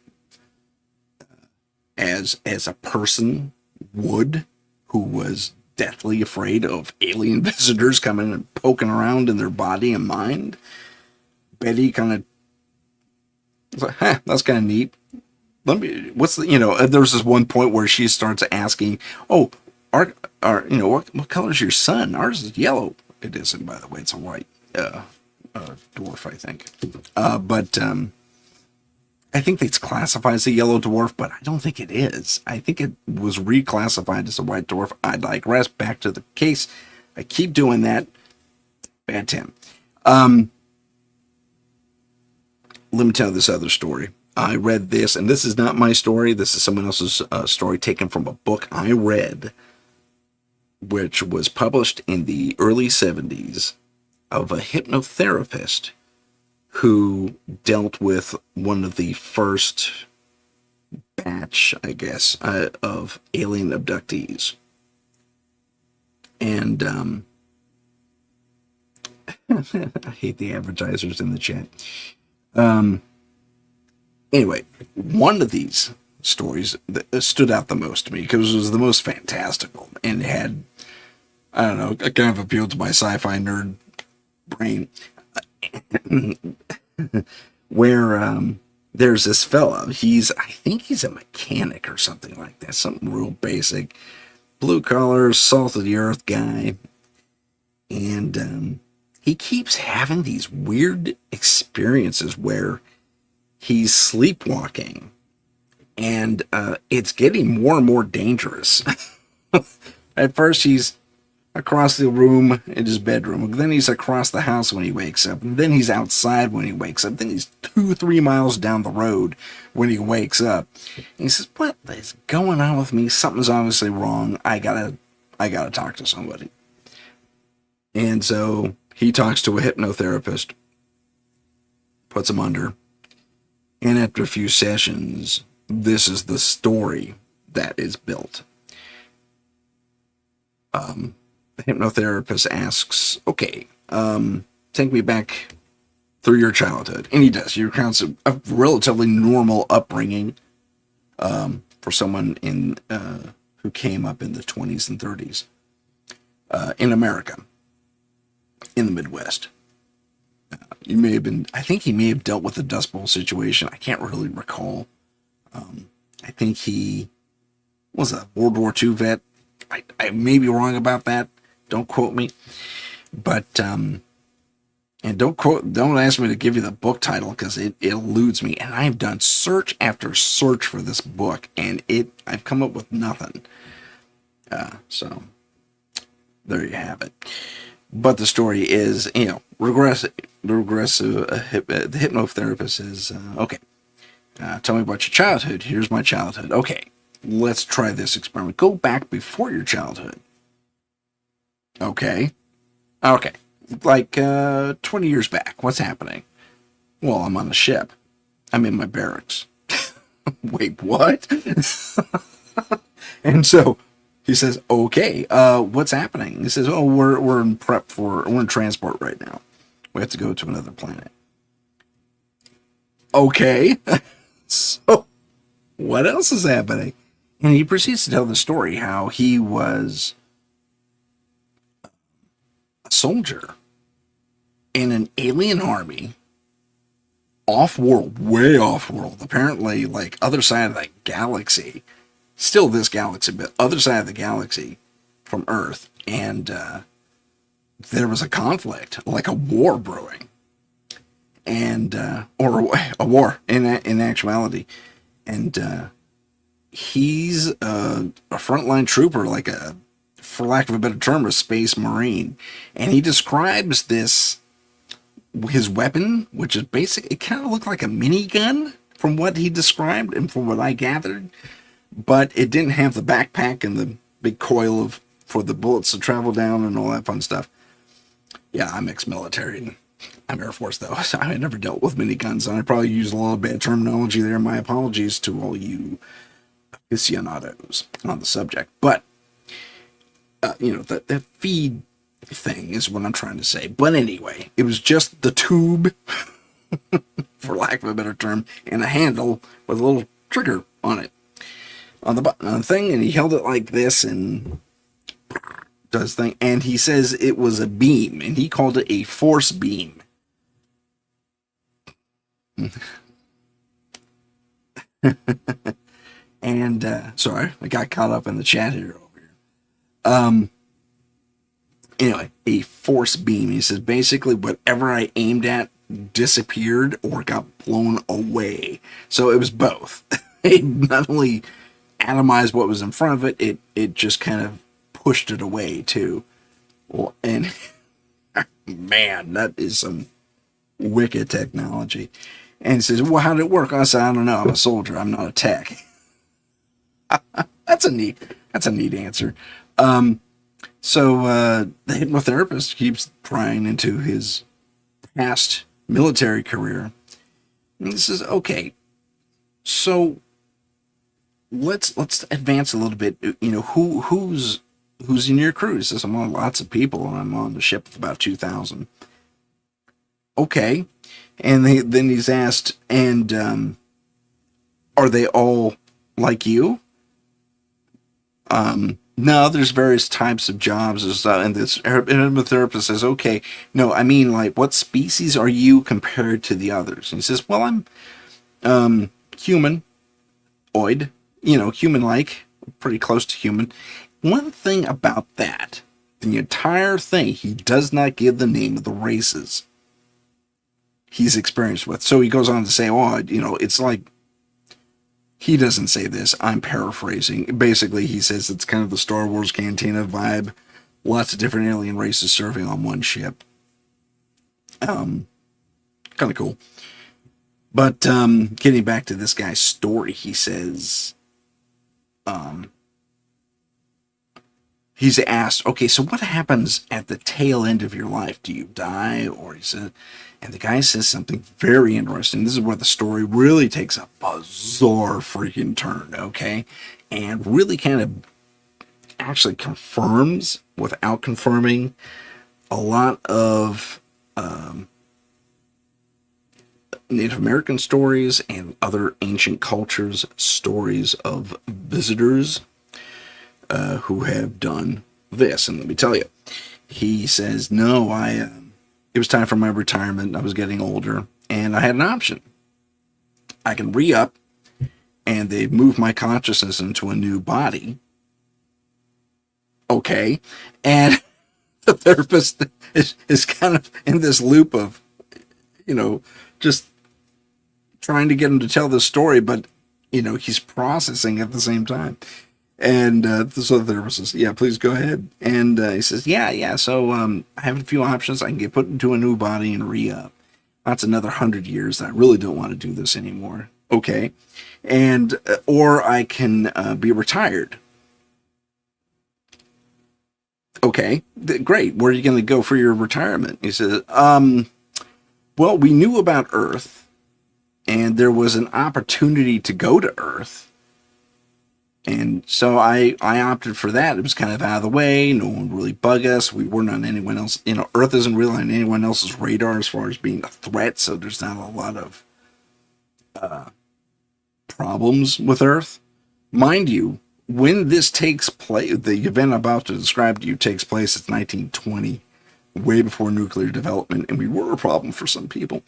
as a person would, who was deathly afraid of alien visitors coming and poking around in their body and mind. Betty kind of was like, that's kind of neat. There's this one point where she starts asking, what color is your sun? Ours is yellow. It isn't, by the way. It's a white dwarf, I think. But I think it's classified as a yellow dwarf, but I don't think it is. I think it was reclassified as a white dwarf. I digress. Back to the case. I keep doing that. Bad Tim. Let me tell this other story. I read this, and this is not my story. This is someone else's story taken from a book I read, which was published in the early 70s, of a hypnotherapist who dealt with one of the first batch, I guess, of alien abductees. And I hate the advertisers in the chat. Anyway, one of these stories that stood out the most to me because it was the most fantastical and had, I don't know, it kind of appealed to my sci-fi nerd brain. Where there's this fella, I think he's a mechanic or something like that, something real basic, blue collar, salt of the earth guy, and he keeps having these weird experiences where he's sleepwalking, and it's getting more and more dangerous. At first he's across the room in his bedroom, then he's across the house when he wakes up, and then he's outside when he wakes up, then he's 2-3 miles down the road when he wakes up. And he says, what is going on with me? Something's obviously wrong. I gotta talk to somebody. And so he talks to a hypnotherapist, puts him under, and after a few sessions, this is the story that is built. The hypnotherapist asks, okay, take me back through your childhood. And he does. He recounts a relatively normal upbringing for someone who came up in the 20s and 30s in America, in the Midwest. You may have been, I think he may have dealt with the Dust Bowl situation. I can't really recall. I think he was a World War II vet. I may be wrong about that. Don't quote me. But, and don't ask me to give you the book title because it eludes me. And I've done search after search for this book, and I've come up with nothing. So there you have it. But the story is, the hypnotherapist is, okay, tell me about your childhood. Here's my childhood. Okay, let's try this experiment. Go back before your childhood. Okay. Like 20 years back. What's happening? Well, I'm on a ship. I'm in my barracks. Wait, what? And so he says, okay, what's happening? He says, oh, we're in transport right now. We have to go to another planet. Okay. So what else is happening? And he proceeds to tell the story how he was a soldier in an alien army, off-world, way off-world, apparently like other side of the galaxy, still this galaxy, but other side of the galaxy from Earth, and there was a conflict, like a war brewing, and or a war in actuality, and he's a frontline trooper, like for lack of a better term, a space marine, and he describes his weapon, which is basic. It kind of looked like a minigun from what he described and from what I gathered, but it didn't have the backpack and the big coil for the bullets to travel down and all that fun stuff. Yeah, I'm ex-military. I'm Air Force, though, so I never dealt with miniguns, and I probably used a lot of bad terminology there. My apologies to all you aficionados on the subject. But, the feed thing is what I'm trying to say. But anyway, it was just the tube, for lack of a better term, and a handle with a little trigger on it, on the button, on the thing, and he held it like this and does thing. And he says it was a beam, and he called it a force beam. And sorry, I got caught up in the chat here over here. Anyway, a force beam. He says basically whatever I aimed at disappeared or got blown away. So it was both. It not only atomized what was in front of it, it just kind of pushed it away too. Well, and man, that is some wicked technology. And he says, well, how did it work? I said, I don't know. I'm a soldier. I'm not a tech. That's a neat answer. So the hypnotherapist keeps prying into his past military career. And he says, okay, so let's advance a little bit. Who's in your crew? He says, I'm on lots of people, and I'm on the ship of about 2,000. Okay. And then he's asked, and are they all like you? No, there's various types of jobs and stuff. And this hypnotherapist says, okay, no, I mean, like, what species are you compared to the others? And he says, well, I'm humanoid, human-like, pretty close to human. One thing about that, the entire thing, he does not give the name of the races he's experienced with. So he goes on to say, it's like, he doesn't say this, I'm paraphrasing. Basically, he says it's kind of the Star Wars Cantina vibe. Lots of different alien races serving on one ship. Kind of cool. But getting back to this guy's story, he says, he's asked, okay, so what happens at the tail end of your life? Do you die? Or he said, and the guy says something very interesting. This is where the story really takes a bizarre freaking turn, okay? And really kind of actually confirms, without confirming, a lot of Native American stories and other ancient cultures, stories of visitors who have done this. And let me tell you, he says, no, it was time for my retirement. I was getting older, and I had an option. I can re-up, and they move my consciousness into a new body. Okay. And the therapist is kind of in this loop of, just trying to get him to tell the story, but, he's processing at the same time. And so the therapist says, yeah, please go ahead. And he says, yeah. So I have a few options. I can get put into a new body and re-up. That's another 100 years. I really don't want to do this anymore. Okay. And, or I can be retired. Okay, great. Where are you going to go for your retirement? He says, well, we knew about Earth, and there was an opportunity to go to Earth. And so I opted for that. It was kind of out of the way. No one would really bug us. We weren't on anyone else. Earth isn't really on anyone else's radar as far as being a threat, so there's not a lot of problems with Earth. Mind you, when this takes place, the event I'm about to describe to you takes place, it's 1920, way before nuclear development, and we were a problem for some people.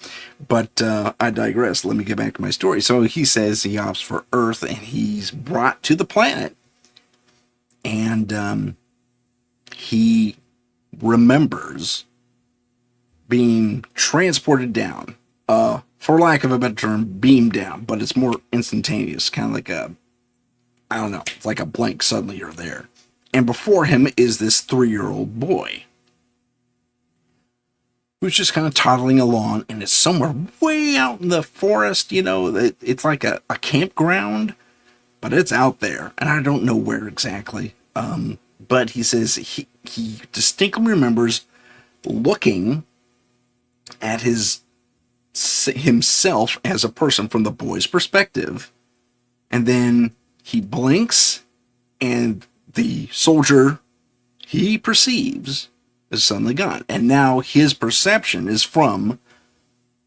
But I digress. Let me get back to my story. So he says he opts for Earth, and he's brought to the planet, and he remembers being transported down, for lack of a better term, beamed down, but it's more instantaneous, kind of like I don't know, it's like a blank, suddenly you're there. And before him is this 3-year-old boy who's just kind of toddling along, and it's somewhere way out in the forest, it's like a campground, but it's out there, and I don't know where exactly. But he says he distinctly remembers looking at himself as a person from the boy's perspective, and then he blinks, and the soldier he perceives is suddenly gone. And now his perception is from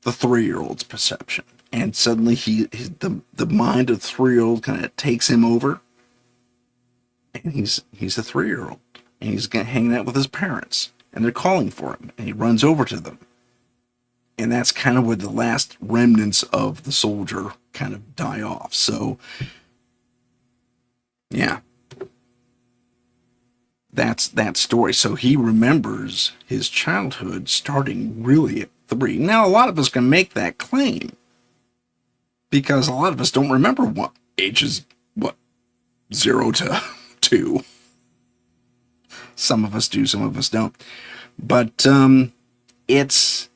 the 3-year-old's perception. And suddenly the mind of the 3-year-old kind of takes him over. And he's a 3-year-old. And he's hanging out with his parents. And they're calling for him. And he runs over to them. And that's kind of where the last remnants of the soldier kind of die off. So, yeah, that's that story. So he remembers his childhood starting really at 3. Now, a lot of us can make that claim because a lot of us don't remember what ages, 0 to 2. Some of us do, some of us don't. But it's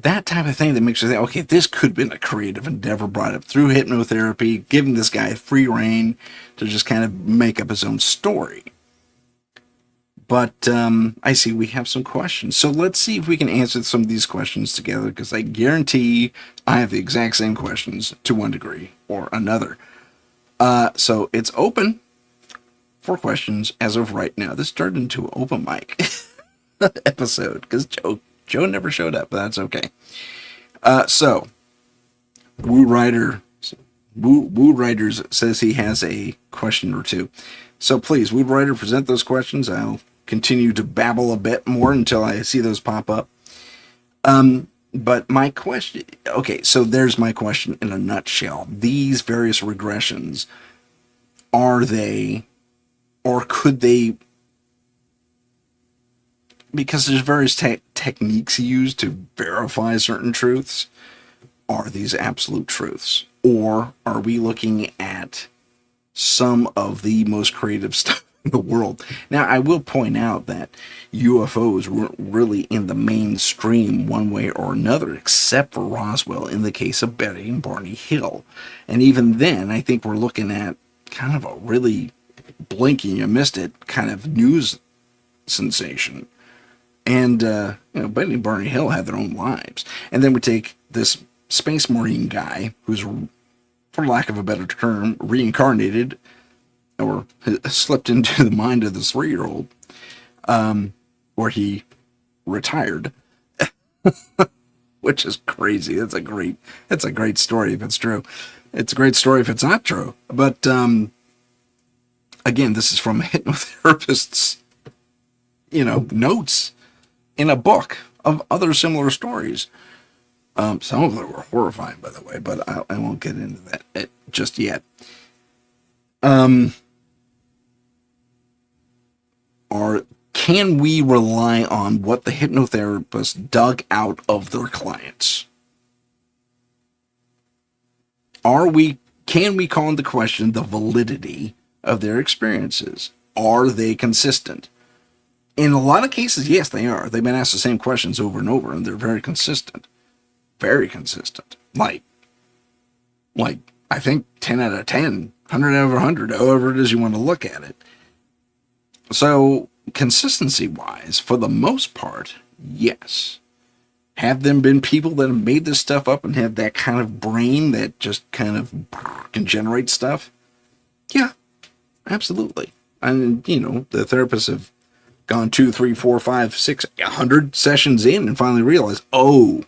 that type of thing that makes you think, okay, this could have been a creative endeavor brought up through hypnotherapy, giving this guy free reign to just kind of make up his own story. But I see we have some questions. So let's see if we can answer some of these questions together, because I guarantee I have the exact same questions to one degree or another. So it's open for questions as of right now. This turned into an open mic episode because Joe never showed up, but that's okay. So, Woo Riders says he has a question or two. So please, Woo Rider, present those questions. I'll continue to babble a bit more until I see those pop up. But my question, okay, so there's my question in a nutshell. These various regressions, are they, or could they, because there's various techniques used to verify certain truths, are these absolute truths? Or are we looking at some of the most creative stuff in the world? Now, I will point out that UFOs weren't really in the mainstream one way or another, except for Roswell in the case of Betty and Barney Hill. And even then, I think we're looking at kind of a really blinking, you missed it, kind of news sensation. And, Betty and Barney Hill had their own lives. And then we take this Space Marine guy, who's, for lack of a better term, reincarnated, or slipped into the mind of this 3-year-old, where he retired, which is crazy. That's a great story if it's true. It's a great story if it's not true. But, again, this is from a hypnotherapist's, notes. in a book of other similar stories. Some of them were horrifying, by the way, but I won't get into that just yet. Can we rely on what the hypnotherapist dug out of their clients? Can we call into question the validity of their experiences? Are they consistent? In a lot of cases, yes, they are. They've been asked the same questions over and over, and they're very consistent. Very consistent. Like I think 10 out of 10, 100 out of 100, however it is you want to look at it. So, consistency-wise, for the most part, yes. Have them been people that have made this stuff up and have that kind of brain that just kind of can generate stuff? Yeah, absolutely. And, the therapists have gone 2, 3, 4, 5, 6, 100 sessions in and finally realized, oh,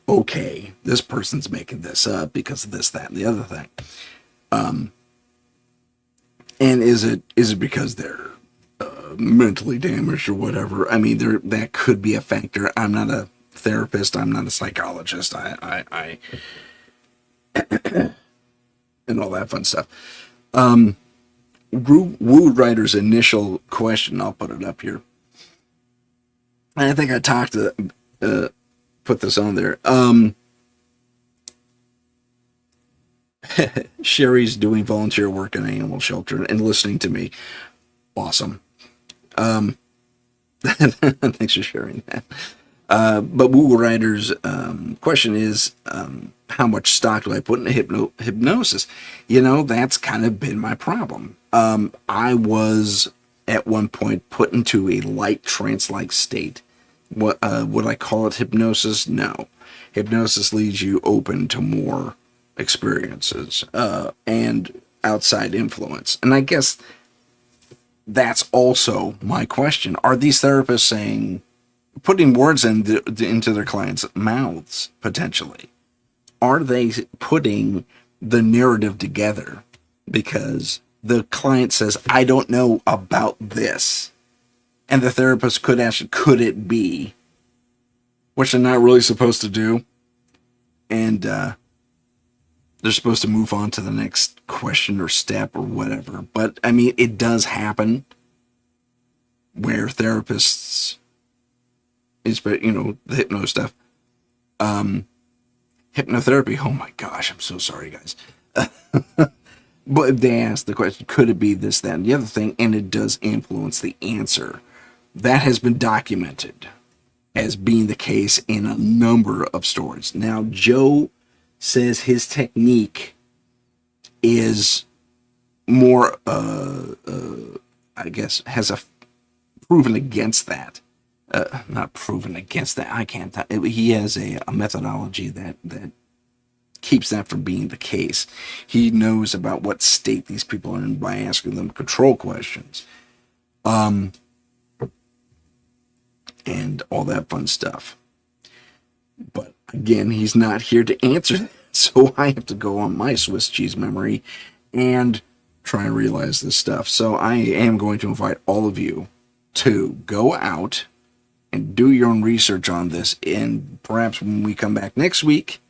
okay, this person's making this up because of this, that, and the other thing. And is it because they're mentally damaged or whatever? I mean, that could be a factor. I'm not a therapist. I'm not a psychologist. I and all that fun stuff. Woo Writer's initial question, I'll put it up here. And I think I talked to put this on there. Sherry's doing volunteer work in an animal shelter and listening to me. Awesome. Thanks for sharing that. But Woo Writer's question is, how much stock do I put in hypnosis? That's kind of been my problem. I was at one point put into a light trance-like state. Would I call it hypnosis? No. Hypnosis leaves you open to more experiences and outside influence. And I guess that's also my question. Are these therapists putting words into their clients' mouths, potentially? Are they putting the narrative together? Because the client says, I don't know about this. And the therapist could ask, could it be? Which they're not really supposed to do. And they're supposed to move on to the next question or step or whatever. But, I mean, it does happen where therapists, the hypno stuff, hypnotherapy, oh my gosh, I'm so sorry, guys. But they ask the question, could it be this, that, and the other thing? And it does influence the answer. That has been documented as being the case in a number of stories. Now, Joe says his technique is more, I guess, has proven against that. Not proven against that. I can't. He has a methodology that keeps that from being the case. He knows about what state these people are in by asking them control questions. And all that fun stuff. But again, he's not here to answer that, so I have to go on my Swiss cheese memory and try and realize this stuff. So I am going to invite all of you to go out and do your own research on this, and perhaps when we come back next week,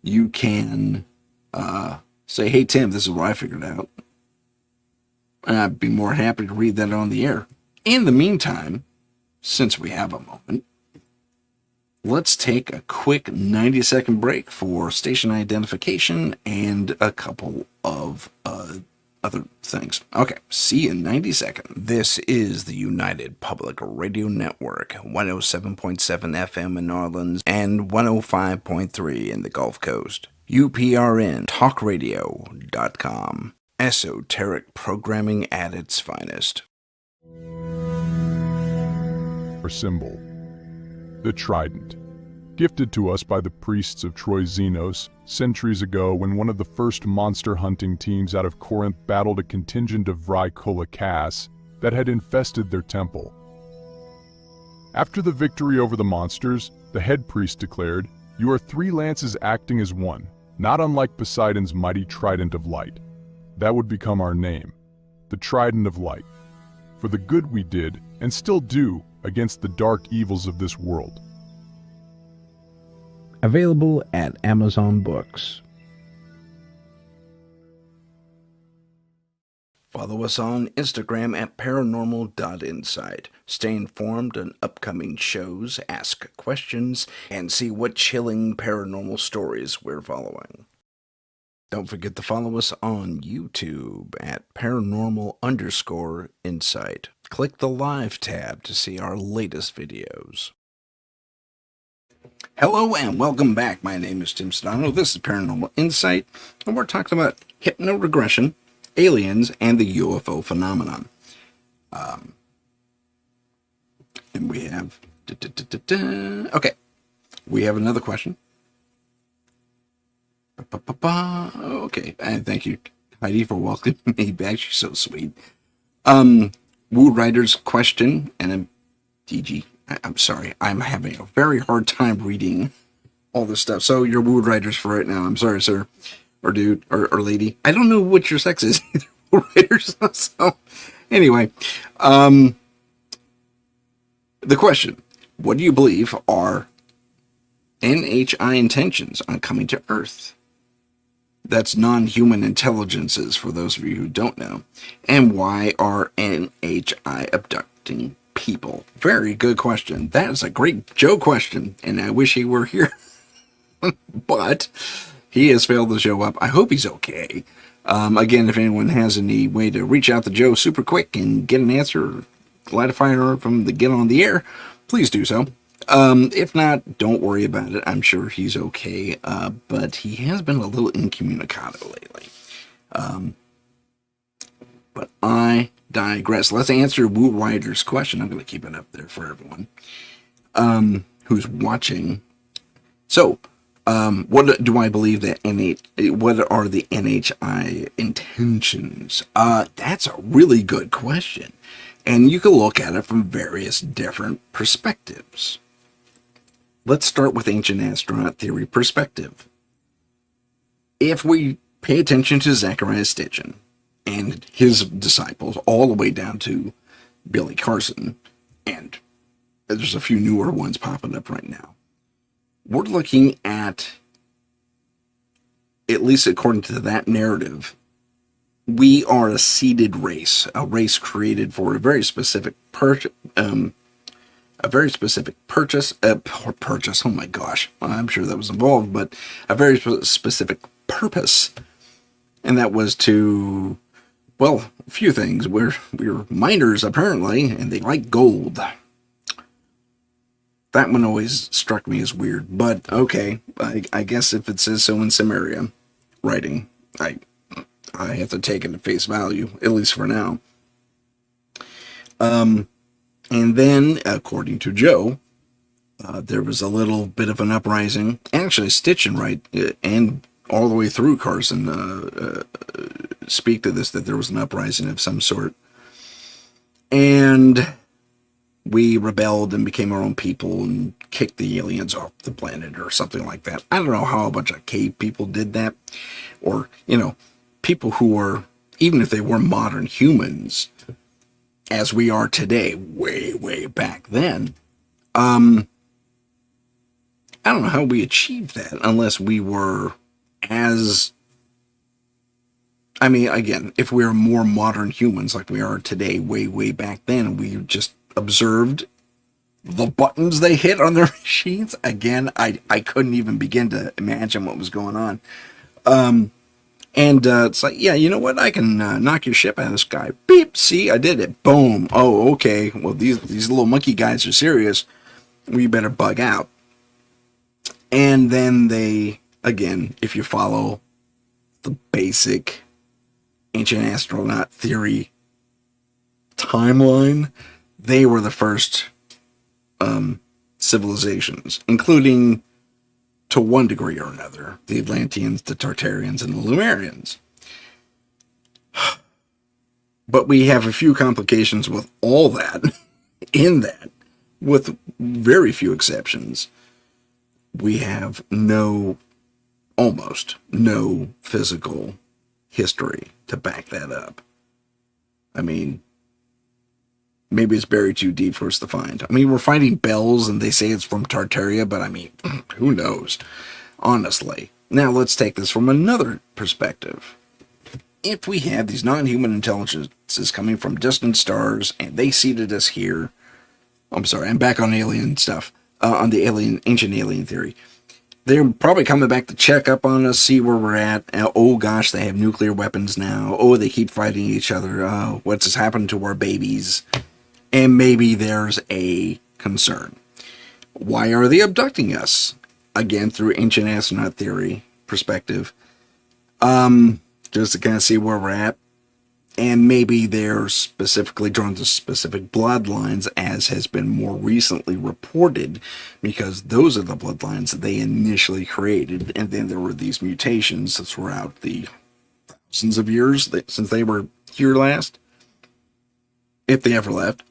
you can say, hey, Tim, this is what I figured out. And I'd be more happy to read that on the air. In the meantime, since we have a moment, let's take a quick 90-second break for station identification and a couple of other things. Okay, see you in 90 seconds. This is the United Public Radio Network, 107.7 FM in New Orleans and 105.3 in the Gulf Coast. UPRN, talkradio.com. Esoteric programming at its finest. Our symbol, the trident, gifted to us by the priests of Troy Xenos centuries ago when one of the first monster hunting teams out of Corinth battled a contingent of Vrykolakas that had infested their temple. After the victory over the monsters, the head priest declared, "You are three lances acting as one, not unlike Poseidon's mighty trident of light. That would become our name, the Trident of Light. for the good we did and still do against the dark evils of this world. Available at Amazon Books. Follow us on Instagram at paranormal.insight. Stay informed on upcoming shows, ask questions, and see what chilling paranormal stories we're following. Don't forget to follow us on YouTube at paranormal_insight. Click the live tab to see our latest videos. Hello and welcome back. My name is Tim Sudano. This is Paranormal Insight, and we're talking about hypnoregression, aliens, and the UFO phenomenon. And we have... Okay. We have another question. Okay. And thank you, Heidi, for welcoming me back. She's so sweet. Woo Rider's question, and DG. I'm sorry. I'm having a very hard time reading all this stuff. So you're Woo Riders for right now. I'm sorry, sir. Or dude, or lady. I don't know what your sex is either. Woo Riders. So anyway, the question: what do you believe are NHI intentions on coming to Earth? That's non-human intelligences, for those of you who don't know. And why are NHI abducting people? Very good question. That is a great Joe question, and I wish he were here. But he has failed to show up. I hope he's okay. Again, if anyone has any way to reach out to Joe super quick and get an answer, or clarify her from the get on the air, please do so. If not, don't worry about it. I'm sure he's okay. But he has been a little incommunicado lately. But I digress. Let's answer Woo Rider's question. I'm going to keep it up there for everyone who's watching. So, what do I believe that what are the NHI intentions? That's a really good question. And you can look at it from various different perspectives. Let's start with ancient astronaut theory perspective. If we pay attention to Zecharia Sitchin and his disciples, all the way down to Billy Carson, and there's a few newer ones popping up right now, we're looking at least according to that narrative, we are a seeded race, a race created for a very specific purpose. Oh my gosh, I'm sure that was involved, but a very specific purpose, and that was to, well, a few things. We're miners apparently, and they like gold. That one always struck me as weird, but okay, I guess if it says so in Samaria writing, I have to take it at face value, at least for now. And then, according to Joe, there was a little bit of an uprising. Actually, Stitchin, right, and all the way through Carson speak to this, that there was an uprising of some sort. And we rebelled and became our own people and kicked the aliens off the planet or something like that. I don't know how a bunch of cave people did that. Or, people who are, even if they were modern humans, as we are today, way, way back then, I don't know how we achieved that unless we were again, if we are more modern humans like we are today, way, way back then, we just observed the buttons they hit on their machines. Again, I couldn't even begin to imagine what was going on. And it's like, yeah, you know what? I can knock your ship out of the sky. Beep, see, I did it. Boom. Oh, okay. Well, these little monkey guys are serious. We better bug out. And then they, again, if you follow the basic ancient astronaut theory timeline, they were the first civilizations, including, to one degree or another, the Atlanteans, the Tartarians, and the Lemurians. But we have a few complications with all that, in that, with very few exceptions. We have almost no physical history to back that up. I mean, maybe it's buried too deep for us to find. I mean, we're finding bells and they say it's from Tartaria, but I mean, who knows? Honestly. Now let's take this from another perspective. If we have these non-human intelligences coming from distant stars and they seeded us here, I'm sorry, I'm back on alien stuff, on the ancient alien theory. They're probably coming back to check up on us, see where we're at. Oh gosh, they have nuclear weapons now. Oh, they keep fighting each other. What's happened to our babies? And maybe there's a concern. Why are they abducting us? Again, through ancient astronaut theory perspective. Just to kind of see where we're at. And maybe they're specifically drawn to specific bloodlines, as has been more recently reported, because those are the bloodlines that they initially created. And then there were these mutations throughout the thousands of years since they were here last. If they ever left.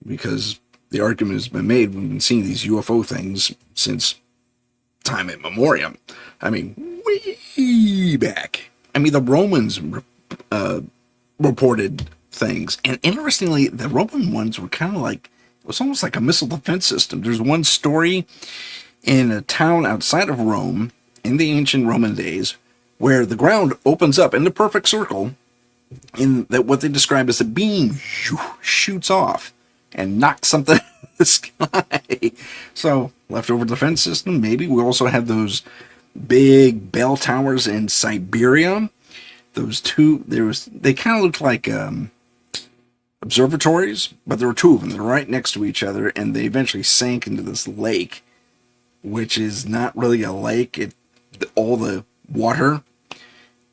Because the argument has been made, we've been seeing these UFO things since time immemorial. I mean, way back. I mean, the Romans reported things. And interestingly, the Roman ones were kind of like, it was almost like a missile defense system. There's one story in a town outside of Rome, in the ancient Roman days, where the ground opens up in the perfect circle, in that what they describe as a beam shoots off and knocks something out of the sky. So, leftover defense system, maybe. We also have those big bell towers in Siberia. Those two, they kind of looked like observatories, but there were two of them. They're right next to each other, and they eventually sank into this lake, which is not really a lake. All the water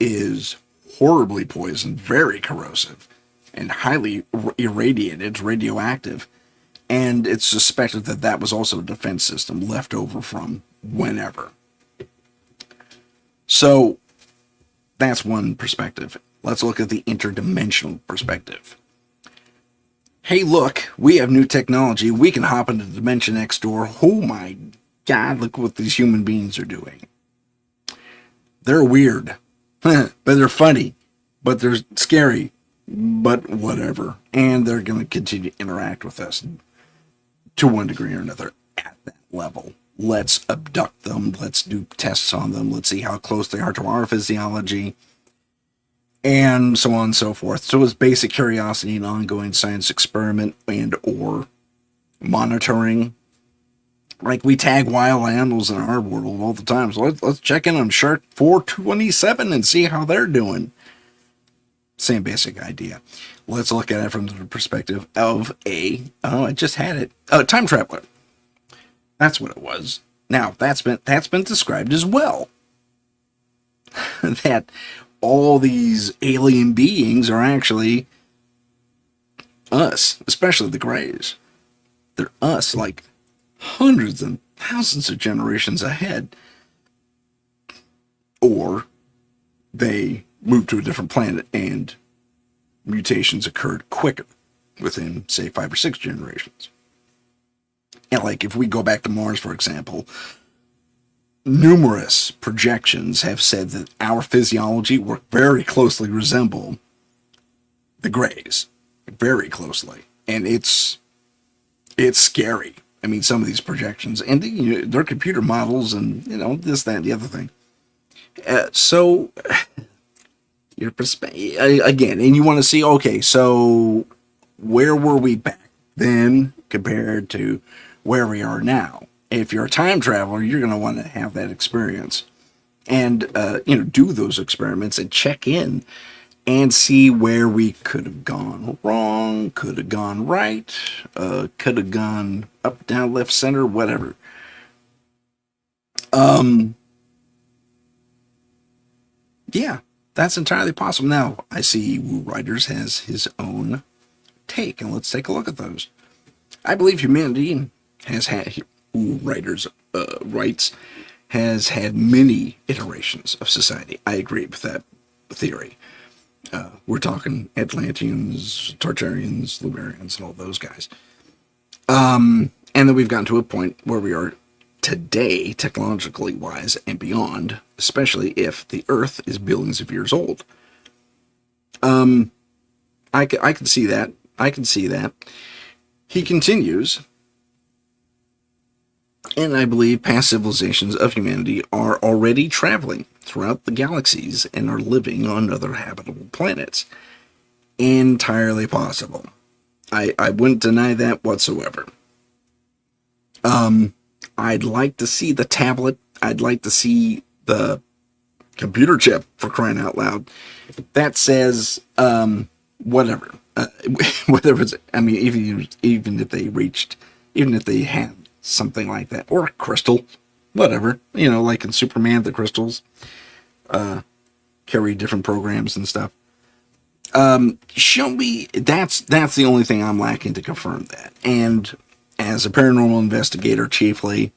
is horribly poisoned, very corrosive, and highly irradiated. It's radioactive. And it's suspected that that was also a defense system left over from whenever. So, that's one perspective. Let's look at the interdimensional perspective. Hey, look, we have new technology. We can hop into the dimension next door. Oh my God, look what these human beings are doing. They're weird, but they're funny, but they're scary, but whatever. And they're going to continue to interact with us to one degree or another at that level. Let's abduct them. Let's do tests on them. Let's see how close they are to our physiology. And so on and so forth. So it's basic curiosity and ongoing science experiment and or monitoring. Like we tag wild animals in our world all the time. So let's check in on Shark 427 and see how they're doing. Same basic idea. Let's look at it from the perspective of I just had it. Time traveler. That's what it was. Now, that's been described as well. That all these alien beings are actually us, especially the Greys. They're us, like hundreds and thousands of generations ahead. Or they moved to a different planet and mutations occurred quicker within, say, 5 or 6 generations. And like if we go back to Mars, for example, numerous projections have said that our physiology will very closely resemble the Greys. Very closely. And it's scary. I mean, some of these projections. And they're computer models and, this, that, and the other thing. So, your perspective, again, and you want to see, okay, so where were we back then compared to where we are now? If you're a time traveler, you're going to want to have that experience and, do those experiments and check in and see where we could have gone wrong, could have gone right, could have gone up, down, left, center, whatever. Yeah, that's entirely possible. Now, I see Woo Writers has his own take, and let's take a look at those. I believe humanity has had, Woo Writers writes, has had many iterations of society. I agree with that theory. We're talking Atlanteans, Tartarians, Lemurians, and all those guys. And then we've gotten to a point where we are today, technologically wise and beyond, especially if the Earth is billions of years old. I can see that. I can see that. He continues, and I believe past civilizations of humanity are already traveling throughout the galaxies and are living on other habitable planets. Entirely possible. I wouldn't deny that whatsoever. I'd like to see the tablet. I'd like to see the computer chip, for crying out loud, that says whatever. Whatever it's, I mean, even if they had something like that, or a crystal, whatever, like in Superman, the crystals carry different programs and stuff. Show me. That's the only thing I'm lacking to confirm that. And as a paranormal investigator, chiefly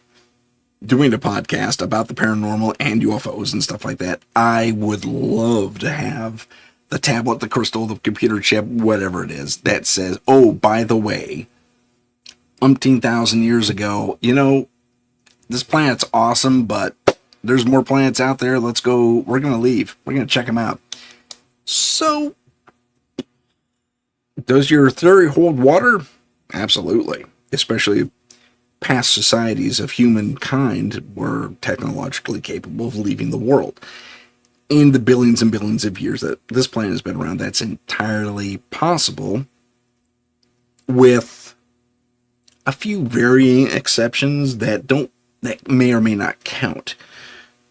doing a podcast about the paranormal and UFOs and stuff like that, I would love to have the tablet, the crystal, the computer chip, whatever it is, that says, oh, by the way, umpteen thousand years ago, this planet's awesome, but there's more planets out there. Let's go. We're going to leave. We're going to check them out. So, does your theory hold water? Absolutely. Especially past societies of humankind were technologically capable of leaving the world. In the billions and billions of years that this planet has been around, that's entirely possible, with a few varying exceptions that may or may not count.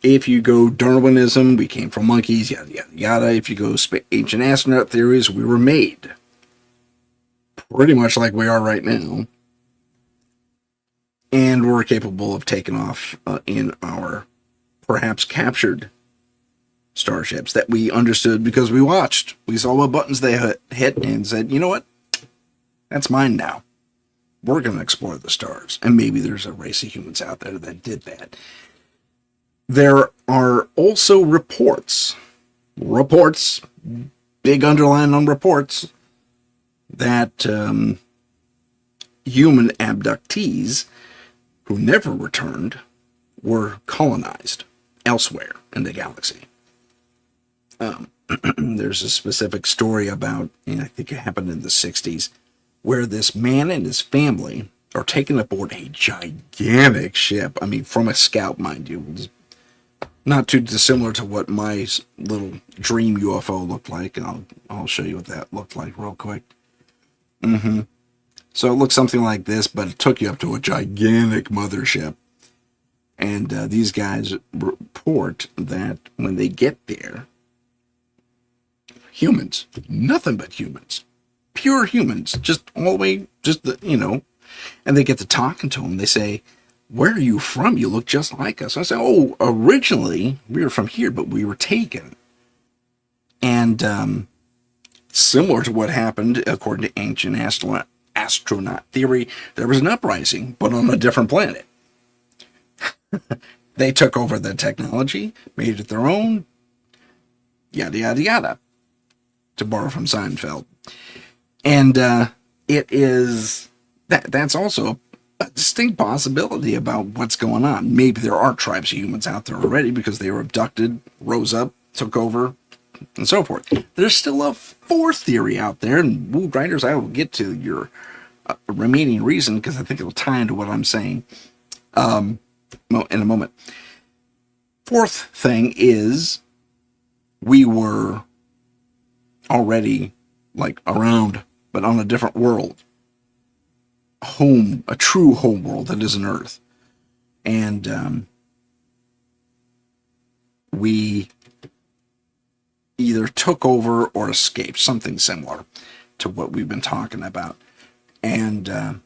If you go Darwinism, we came from monkeys, yada yada yada. If you go ancient astronaut theories, we were made pretty much like we are right now. And we're capable of taking off in our perhaps captured starships that we understood because we watched. We saw what buttons they hit and said, you know what? That's mine now. We're going to explore the stars. And maybe there's a race of humans out there that did that. There are also reports, big underline on reports, that human abductees who never returned were colonized elsewhere in the galaxy. There's a specific story about, I think it happened in the 60s, where this man and his family are taken aboard a gigantic ship. I mean, from a scout, mind you. It was not too dissimilar to what my little dream UFO looked like. And I'll show you what that looked like real quick. So it looks something like this, but it took you up to a gigantic mothership. And these guys report that when they get there, humans, nothing but humans, pure humans, just all the way, and they get to talking to them. They say, where are you from? You look just like us. I say, oh, originally we were from here, but we were taken. And similar to what happened, according to ancient astronaut theory, there was an uprising, but on a different planet. They took over the technology, made it their own, yada, yada, yada, to borrow from Seinfeld. And it is, that's also a distinct possibility about what's going on. Maybe there are tribes of humans out there already because they were abducted, rose up, took over, and so forth. There's still a fourth theory out there, and Woo Writers, I will get to your remaining reason because I think it'll tie into what I'm saying in a moment. Fourth thing is we were already around, but on a different world. A true home world that isn't Earth. And we either took over or escaped, something similar to what we've been talking about. And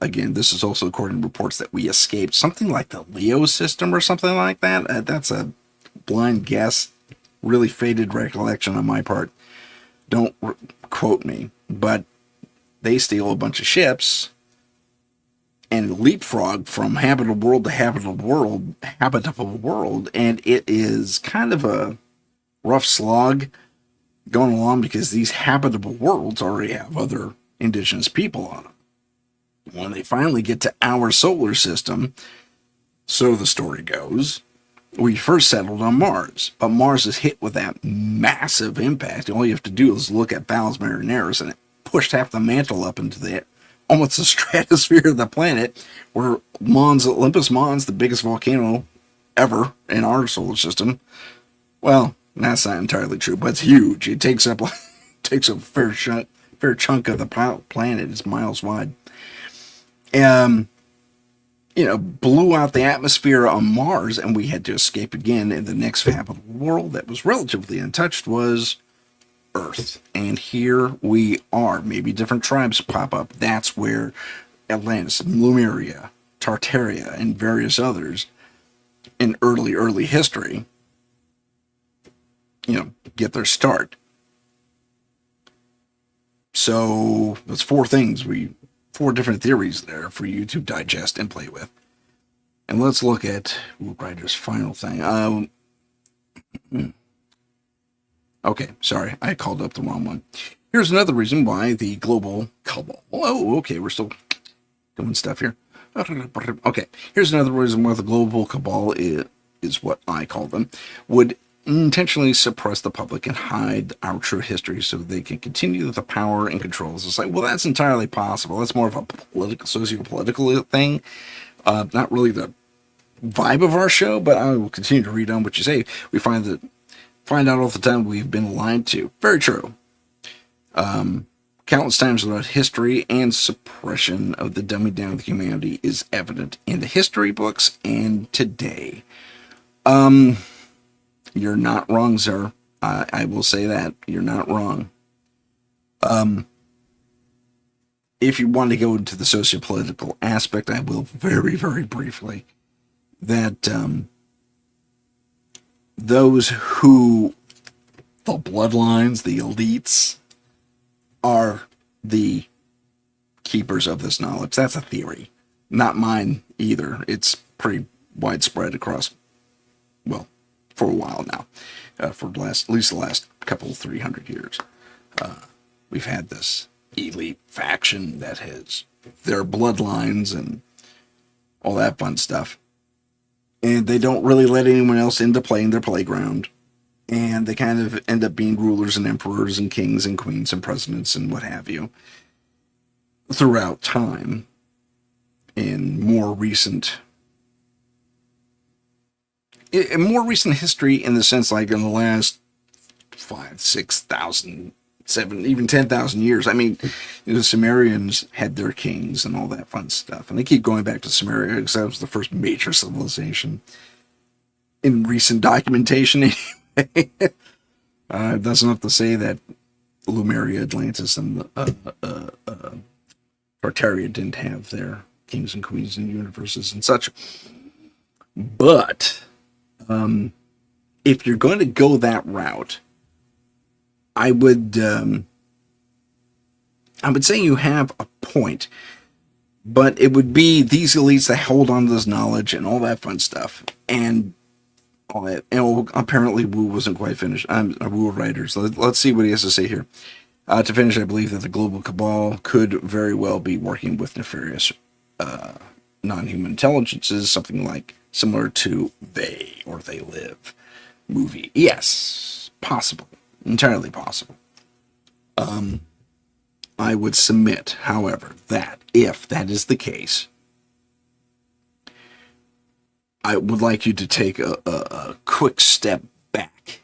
again, this is also according to reports that we escaped something like the Leo system or something like that. That's a blind guess, really faded recollection on my part. Don't quote me, but they steal a bunch of ships and leapfrog from habitable world to habitable world, and it is kind of a rough slog going along because these habitable worlds already have other indigenous people on them. When they finally get to our solar system, so the story goes, we first settled on Mars, but Mars is hit with that massive impact. All you have to do is look at Valles Marineris and it pushed half the mantle up into the almost the stratosphere of the planet, where Olympus Mons, the biggest volcano ever in our solar system. Well, that's not entirely true, but it's huge. It takes up takes a fair chunk of the planet. It's miles wide. Blew out the atmosphere on Mars, and we had to escape again. And the next habitable world that was relatively untouched was Earth. And here we are. Maybe different tribes pop up. That's where Atlantis, Lemuria, Tartaria, and various others in early history, get their start. So that's four different theories there for you to digest and play with. And let's look at Ryder's final thing. Okay, sorry, I called up the wrong one. Here's another reason why the global cabal. Oh, okay, we're still doing stuff here. Okay, here's another reason why the global cabal is what I call them, would intentionally suppress the public and hide our true history so they can continue the power and control. It's like, well, that's entirely possible. That's more of a socio-political thing. Not really the vibe of our show, but I will continue to read on what you say. We find out all the time we've been lied to. Very true. Countless times throughout history, and suppression of the dumbing down of humanity is evident in the history books and today. You're not wrong, sir. I will say that. You're not wrong. If you want to go into the sociopolitical aspect, I will very, very briefly. That those who, the bloodlines, the elites, are the keepers of this knowledge. That's a theory. Not mine either. It's pretty widespread across, well, for a while now, for at least the last couple, 300 years. We've had this elite faction that has their bloodlines and all that fun stuff. And they don't really let anyone else into playing their playground. And they kind of end up being rulers and emperors and kings and queens and presidents and what have you throughout time. In more recent history, in the sense like in the last 5,000, 6,000, 7, even 10,000 years. I mean, the Sumerians had their kings and all that fun stuff. And they keep going back to Sumeria because that was the first major civilization in recent documentation anyway. That's enough to say that Lemuria, Atlantis, and Tartaria didn't have their kings and queens and universes and such. But if you're going to go that route, I would say you have a point, but it would be these elites that hold on to this knowledge and all that fun stuff, and all that. And apparently, Wu wasn't quite finished. I'm a Wu writer, so let's see what he has to say here. To finish, I believe that the global cabal could very well be working with nefarious non-human intelligences, something like similar to They Live movie. Yes, possible. Entirely possible. I would submit, however, that if that is the case, I would like you to take a quick step back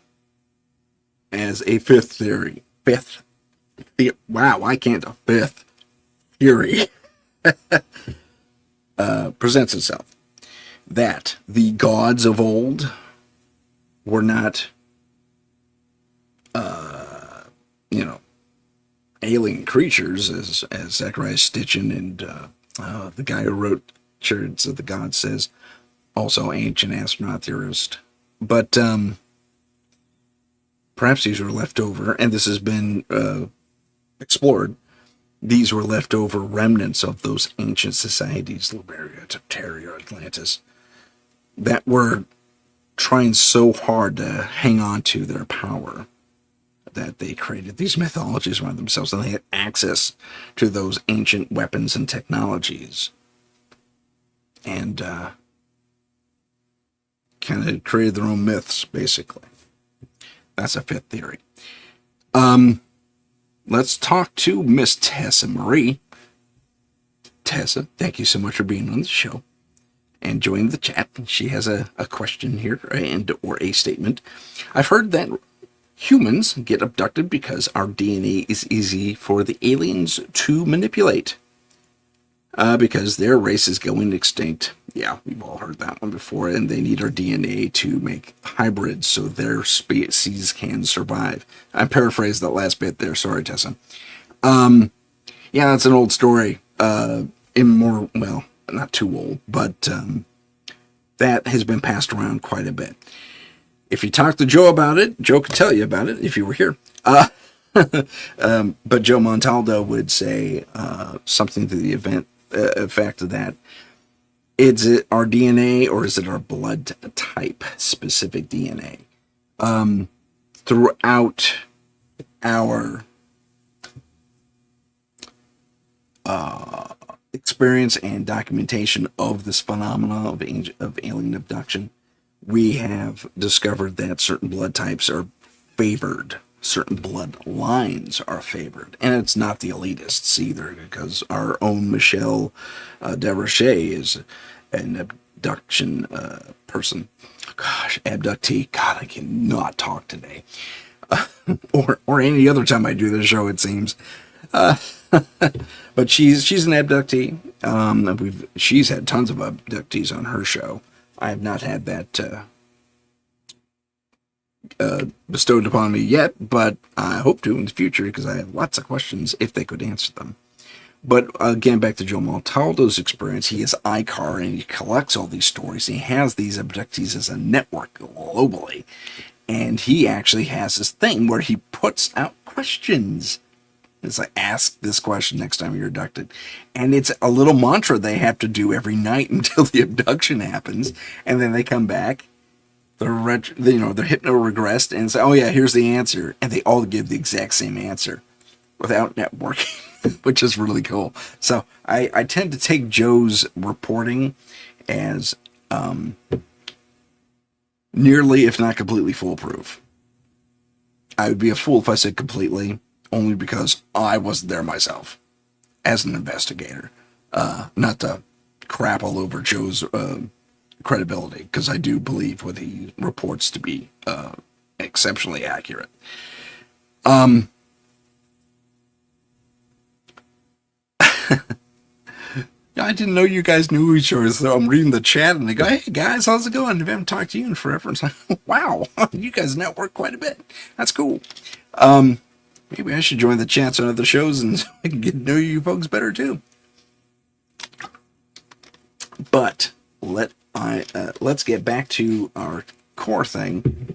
as a fifth theory. Fifth theory presents itself. That the gods of old were not alien creatures, as Zachariah Stitchin and the guy who wrote Chariots of the Gods says, also ancient astronaut theorist. But perhaps these were left over, and this has been explored, these were leftover remnants of those ancient societies, Lemuria, Tartaria, Atlantis, that were trying so hard to hang on to their power that they created these mythologies around themselves, and they had access to those ancient weapons and technologies, and kind of created their own myths, basically. That's a fifth theory. let's talk to Miss Tessa Marie. Tessa, thank you so much for being on the show and joining the chat. She has a question here or a statement. I've heard that humans get abducted because our DNA is easy for the aliens to manipulate. Because their race is going extinct. Yeah, we've all heard that one before, and they need our DNA to make hybrids so their species can survive. I paraphrased that last bit there. Sorry, Tessa. Yeah, that's an old story. Well, not too old, but that has been passed around quite a bit. If you talk to Joe about it, Joe could tell you about it if you were here. But Joe Montaldo would say something to the effect of that. Is it our DNA or is it our blood type specific DNA? Throughout our experience and documentation of this phenomenon of alien abduction, we have discovered that certain blood types are favored, certain bloodlines are favored, and it's not the elitists either, because our own Michelle DeRoche is an abduction person. Gosh, abductee. God, I cannot talk today. Or any other time I do this show, it seems. But she's an abductee. She's had tons of abductees on her show. I have not had that bestowed upon me yet, but I hope to in the future because I have lots of questions if they could answer them. But again, back to Joe Montaldo's experience, he is ICAR and he collects all these stories. He has these abductees as a network globally, and he actually has this thing where he puts out questions. It's like, ask this question next time you're abducted. And it's a little mantra they have to do every night until the abduction happens. And then they come back, they're hypno-regressed and say, oh yeah, here's the answer. And they all give the exact same answer without networking, which is really cool. So I tend to take Joe's reporting as nearly, if not completely foolproof. I would be a fool if I said completely, only because I wasn't there myself as an investigator. Not to crap all over Joe's credibility, because I do believe what he reports to be exceptionally accurate. I didn't know you guys knew each other, so I'm reading the chat and they go, hey guys, how's it going? I haven't talked to you in forever. It's like, wow, you guys network quite a bit. That's cool. Maybe I should join the chats on other shows and I can get to know you folks better too. But let's get back to our core thing.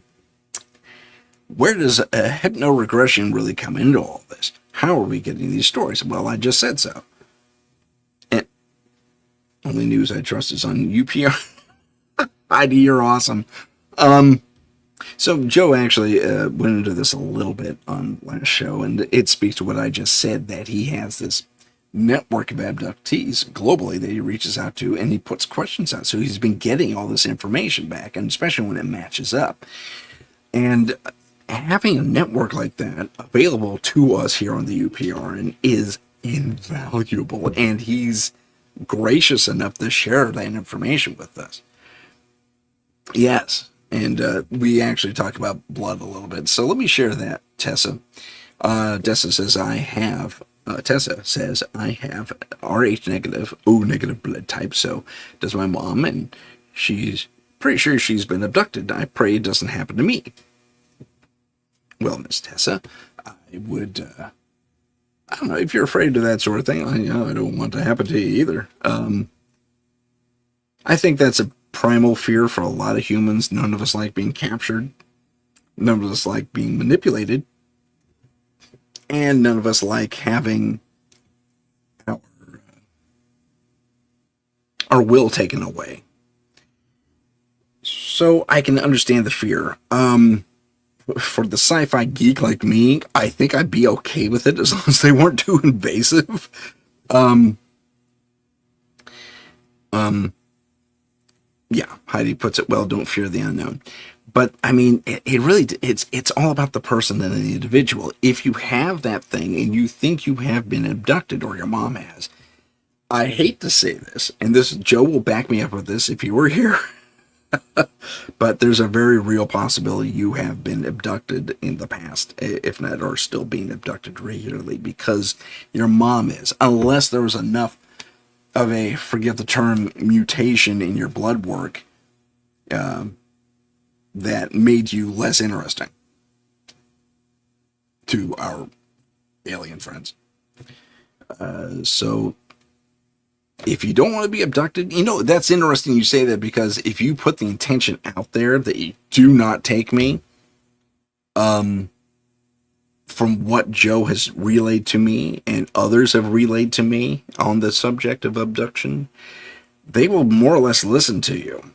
Where does hypno-regression really come into all this? How are we getting these stories? Well, I just said so. And only news I trust is on UPR. Heidi, you're awesome. So Joe actually went into this a little bit on last show, and it speaks to what I just said, that he has this network of abductees globally that he reaches out to, and he puts questions out. So he's been getting all this information back, and especially when it matches up. And having a network like that available to us here on the UPRN is invaluable, and he's gracious enough to share that information with us. Yes, and we actually talked about blood a little bit, so let me share that, Tessa. Tessa says I have Rh negative, O negative blood type, so does my mom, and she's pretty sure she's been abducted. I pray it doesn't happen to me. Well, Miss Tessa, I would, I don't know, if you're afraid of that sort of thing, I don't want to happen to you either. I think that's a primal fear for a lot of humans. None of us like being captured. None of us like being manipulated. And none of us like having our will taken away. So I can understand the fear. For the sci-fi geek like me, I think I'd be okay with it as long as they weren't too invasive. Yeah, Heidi puts it well, don't fear the unknown. But I mean, it really, it's all about the person and the individual. If you have that thing and you think you have been abducted, or your mom has, I hate to say this, and this Joe will back me up with this if he were here, but there's a very real possibility you have been abducted in the past, if not are still being abducted regularly, because your mom is, unless there was enough of a, forgive the term, mutation in your blood work that made you less interesting to our alien friends. So if you don't want to be abducted, that's interesting you say that, because if you put the intention out there that you do not take me, from what Joe has relayed to me and others have relayed to me on the subject of abduction, they will more or less listen to you,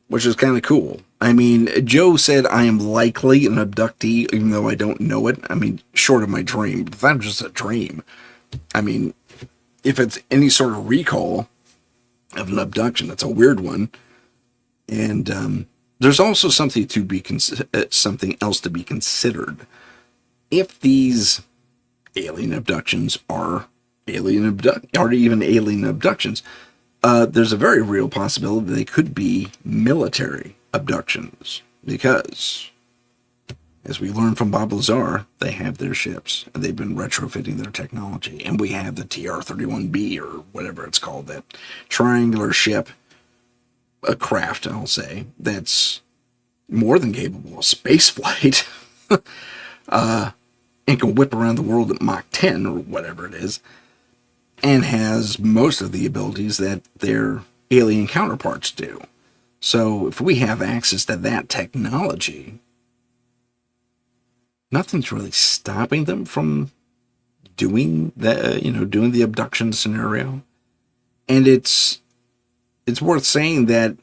which is kind of cool. I mean, Joe said I am likely an abductee, even though I don't know it. I mean, short of my dream, but that's just a dream. I mean, if it's any sort of recall of an abduction, that's a weird one. And there's also something to be something else to be considered. If these alien abductions are even alien abductions, there's a very real possibility they could be military abductions, because, as we learned from Bob Lazar, they have their ships, and they've been retrofitting their technology, and we have the TR-31B, or whatever it's called, that triangular ship, a craft, I'll say, that's more than capable of space flight, and can whip around the world at Mach 10, or whatever it is, and has most of the abilities that their alien counterparts do. So if we have access to that technology, nothing's really stopping them from doing the abduction scenario. And it's worth saying that,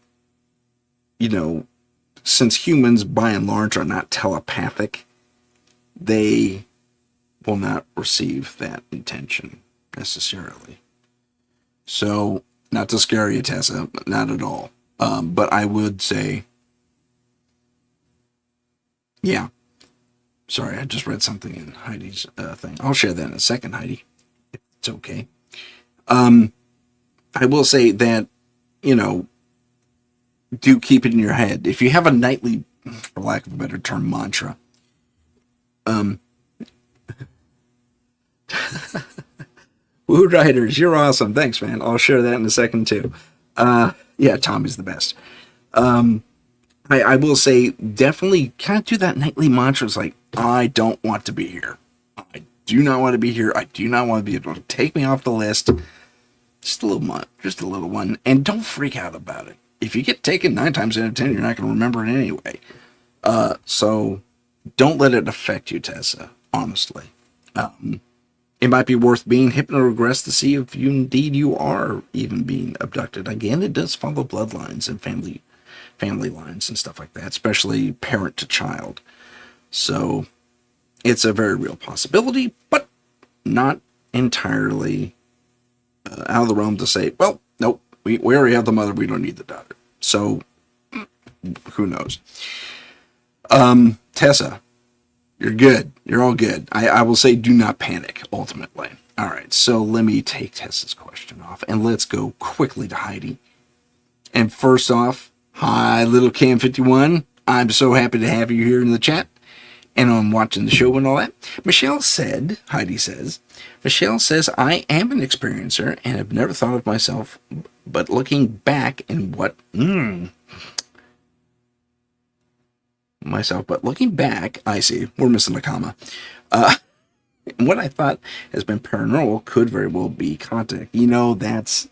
since humans by and large are not telepathic, they will not receive that intention necessarily. So, not to scare you, Tessa, not at all. But I would say, yeah. Sorry, I just read something in Heidi's thing. I'll share that in a second, Heidi, if it's okay. I will say that, do keep it in your head. If you have a nightly, for lack of a better term, mantra, Woo Riders, you're awesome. Thanks, man. I'll share that in a second, too. Yeah, Tommy's the best. I will say, definitely kind of do that nightly mantra. It's like, I don't want to be here. I do not want to be here. I do not want to be able to take me off the list. Just a little one. And don't freak out about it. If you get taken 9 times out of 10, you're not going to remember it anyway. So don't let it affect you, Tessa, honestly. It might be worth being hypnoregressed to see if you are even being abducted. Again, it does follow bloodlines and family lines and stuff like that, especially parent to child. So it's a very real possibility, but not entirely out of the realm to say, well, nope, we already have the mother, we don't need the daughter. So who knows? Tessa, you're good. You're all good. I will say do not panic, ultimately. All right, so let me take Tessa's question off, and let's go quickly to Heidi. And first off, hi, little Cam51. I'm so happy to have you here in the chat, and I'm watching the show and all that. Heidi says, Michelle says, I am an experiencer and have never thought of myself, but looking back in what... But looking back, I see, we're missing a comma. What I thought has been paranormal could very well be contact. That's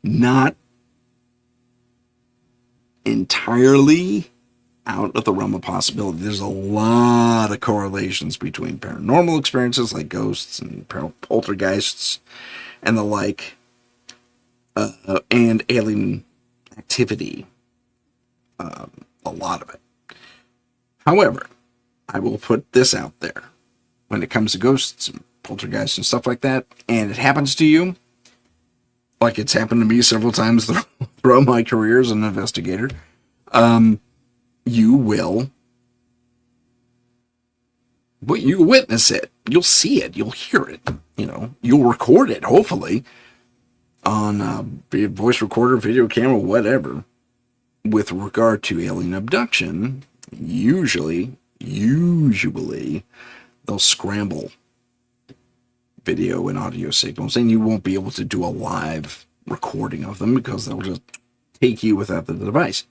not entirely out of the realm of possibility. There's a lot of correlations between paranormal experiences like ghosts and poltergeists and the like, and alien activity. A lot of it. However, I will put this out there. When it comes to ghosts and poltergeists and stuff like that, and it happens to you, like it's happened to me several times throughout my career as an investigator, you will, but you witness it. You'll see it. You'll hear it. You'll record it, hopefully, on a voice recorder, video camera, whatever. With regard to alien abduction, usually, they'll scramble video and audio signals, and you won't be able to do a live recording of them because they'll just take you without the device.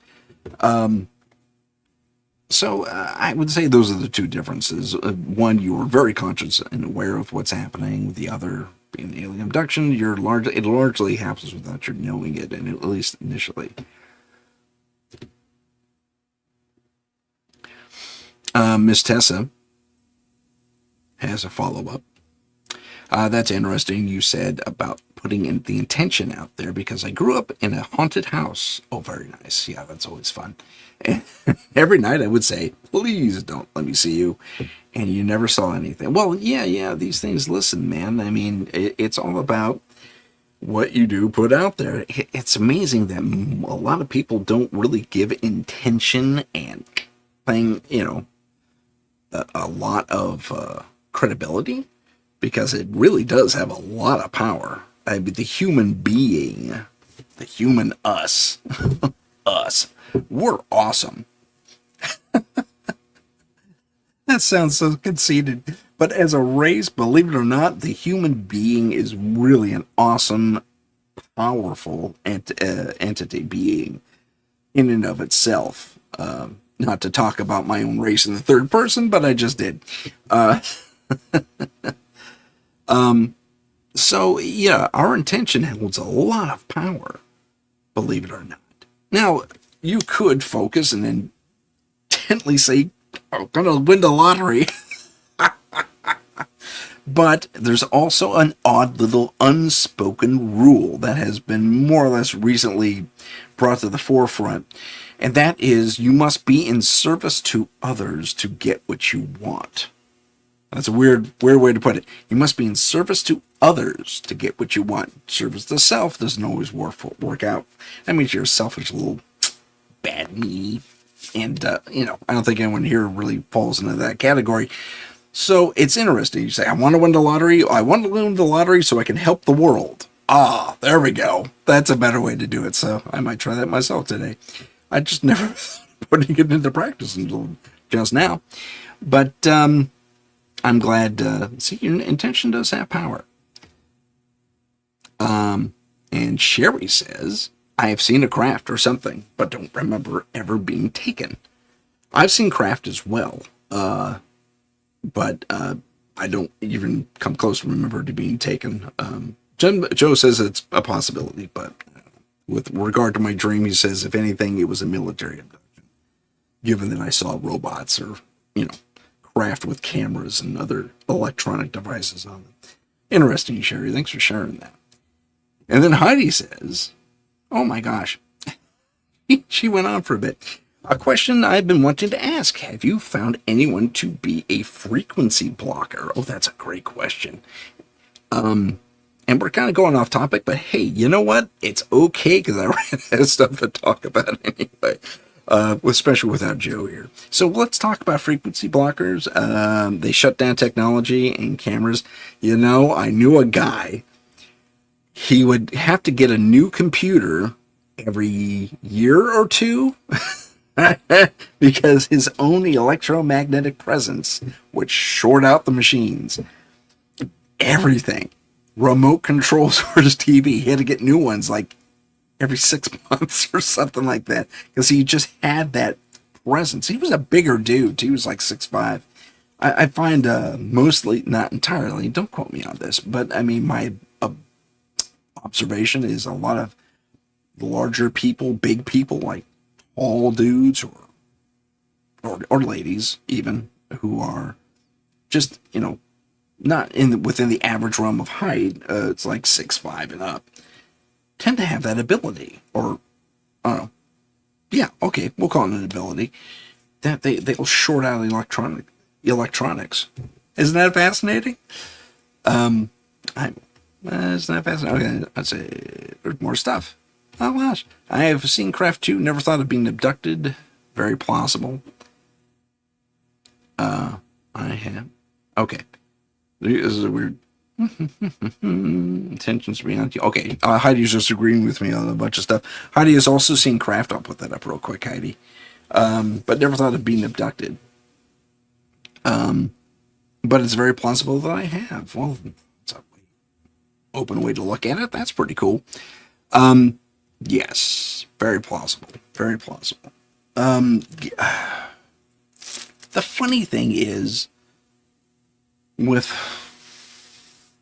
So I would say those are the two differences. One, you are very conscious and aware of what's happening. The other, being alien abduction, it largely happens without your knowing it, and at least initially. Miss Tessa has a follow-up. That's interesting. You said about putting in the intention out there because I grew up in a haunted house. Oh, very nice. Yeah, that's always fun. And every night I would say, please don't let me see you. And you never saw anything. Well, yeah, these things, listen, man. I mean, it's all about what you do put out there. It's amazing that a lot of people don't really give intention and thing, a lot of credibility, because it really does have a lot of power. I mean, the human being, the human us, we're awesome. That sounds so conceited. But as a race, believe it or not, the human being is really an awesome, powerful entity being in and of itself. Not to talk about my own race in the third person, but I just did. So, yeah, our intention holds a lot of power, believe it or not. Now, you could focus and intently say, I'm going to win the lottery. But there's also an odd little unspoken rule that has been more or less recently brought to the forefront. And that is, you must be in service to others to get what you want. That's a weird way to put it. You must be in service to others to get what you want. Service to self doesn't always work out. That means you're a selfish little bad me. And, I don't think anyone here really falls into that category. So it's interesting. You say, I want to win the lottery. I want to win the lottery so I can help the world. Ah, there we go. That's a better way to do it. So I might try that myself today. I just never putting it into practice until just now. But I'm glad. See, your intention does have power. And Sherry says, I have seen a craft or something, but don't remember ever being taken. I've seen craft as well. But I don't even come close to remember to being taken. Joe says it's a possibility, but with regard to my dream, he says, if anything, it was a military abduction, given that I saw robots or, craft with cameras and other electronic devices on them. Interesting, Sherry. Thanks for sharing that. And then Heidi says, oh my gosh, she went on for a bit. A question I've been wanting to ask. Have you found anyone to be a frequency blocker? Oh, that's a great question. And we're kind of going off topic, but hey, you know what? It's okay because I ran out of stuff to talk about anyway, especially without Joe here. So let's talk about frequency blockers. They shut down technology and cameras. I knew a guy. He would have to get a new computer every year or two. Because his own electromagnetic presence would short out the machines. Everything. Remote controls for his TV. He had to get new ones like every 6 months or something like that. Because he just had that presence. He was a bigger dude. He was like 6'5". I find mostly, not entirely, don't quote me on this, but I mean, my observation is a lot of larger people, big people, like all dudes or ladies even, who are just, not within the average realm of height, it's like 6'5" and up, tend to have that ability, or I don't know. Yeah, okay, we'll call it an ability that they'll short out electronics. Isn't that fascinating? Isn't that fascinating? Okay, I'd say there's more stuff. Oh gosh. I have seen craft too. Never thought of being abducted. Very plausible. I have. Okay. This is a weird. Intentions beyond you. Okay. Heidi's just agreeing with me on a bunch of stuff. Heidi has also seen craft. I'll put that up real quick, Heidi. But never thought of being abducted. But it's very plausible that I have. Well, it's an open way to look at it. That's pretty cool. Yes, very plausible. Very plausible. The funny thing is, with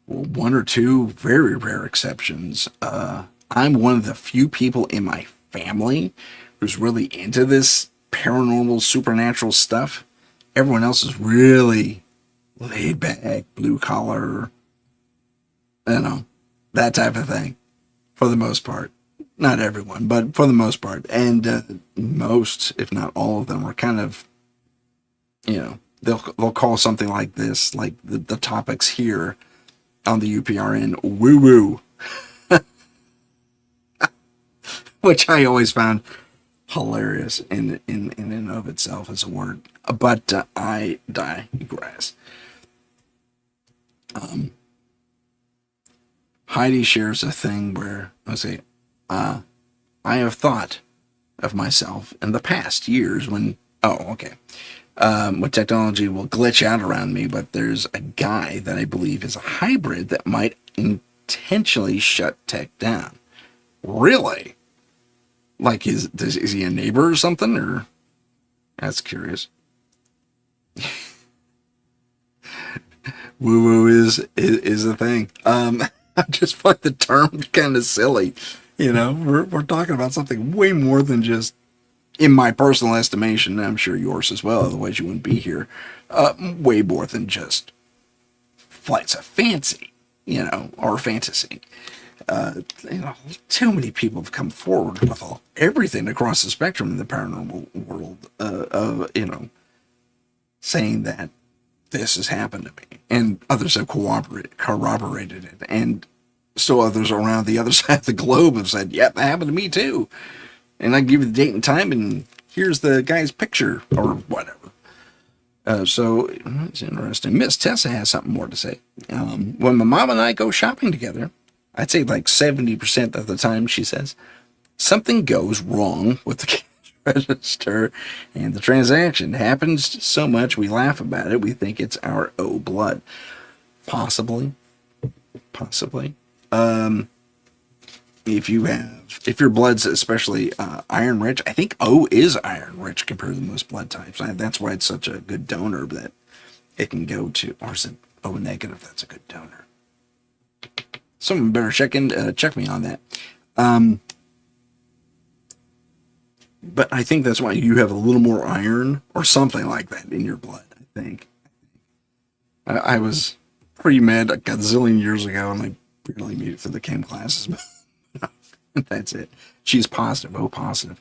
one or two very rare exceptions, I'm one of the few people in my family who's really into this paranormal, supernatural stuff. Everyone else is really laid back, blue collar, that type of thing, for the most part. Not everyone, but for the most part. And most, if not all of them, are kind of, they'll call something like this, like the topics here on the UPRN, woo-woo. Which I always found hilarious in and of itself as a word. But I digress. Heidi shares a thing where I say, I have thought of myself in the past years when technology will glitch out around me, but there's a guy that I believe is a hybrid that might intentionally shut tech down. Really? Like, is he a neighbor or something? Or that's curious. Woo woo is a thing. I just find the term kind of silly. We're talking about something way more than just, in my personal estimation, I'm sure yours as well, otherwise you wouldn't be here, way more than just flights of fancy, or fantasy. Too many people have come forward with everything across the spectrum in the paranormal world, saying that this has happened to me, and others have corroborated it, and still others around the other side of the globe have said, "Yep, that happened to me too." And I give you the date and time, and here's the guy's picture, or whatever. So it's interesting. Miss Tessa has something more to say. When my mom and I go shopping together, I'd say like 70% of the time, she says, something goes wrong with the cash register, and the transaction happens so much we laugh about it. We think it's our O blood. Possibly. If your blood's especially iron rich, I think O is iron rich compared to most blood types. That's why it's such a good donor that it can go to, or is it O negative? That's a good donor. Someone better check me on that. But I think that's why you have a little more iron or something like that in your blood, I think. I was pretty mad a gazillion years ago, and I barely made it for the chem classes, but that's it. She's positive, O positive.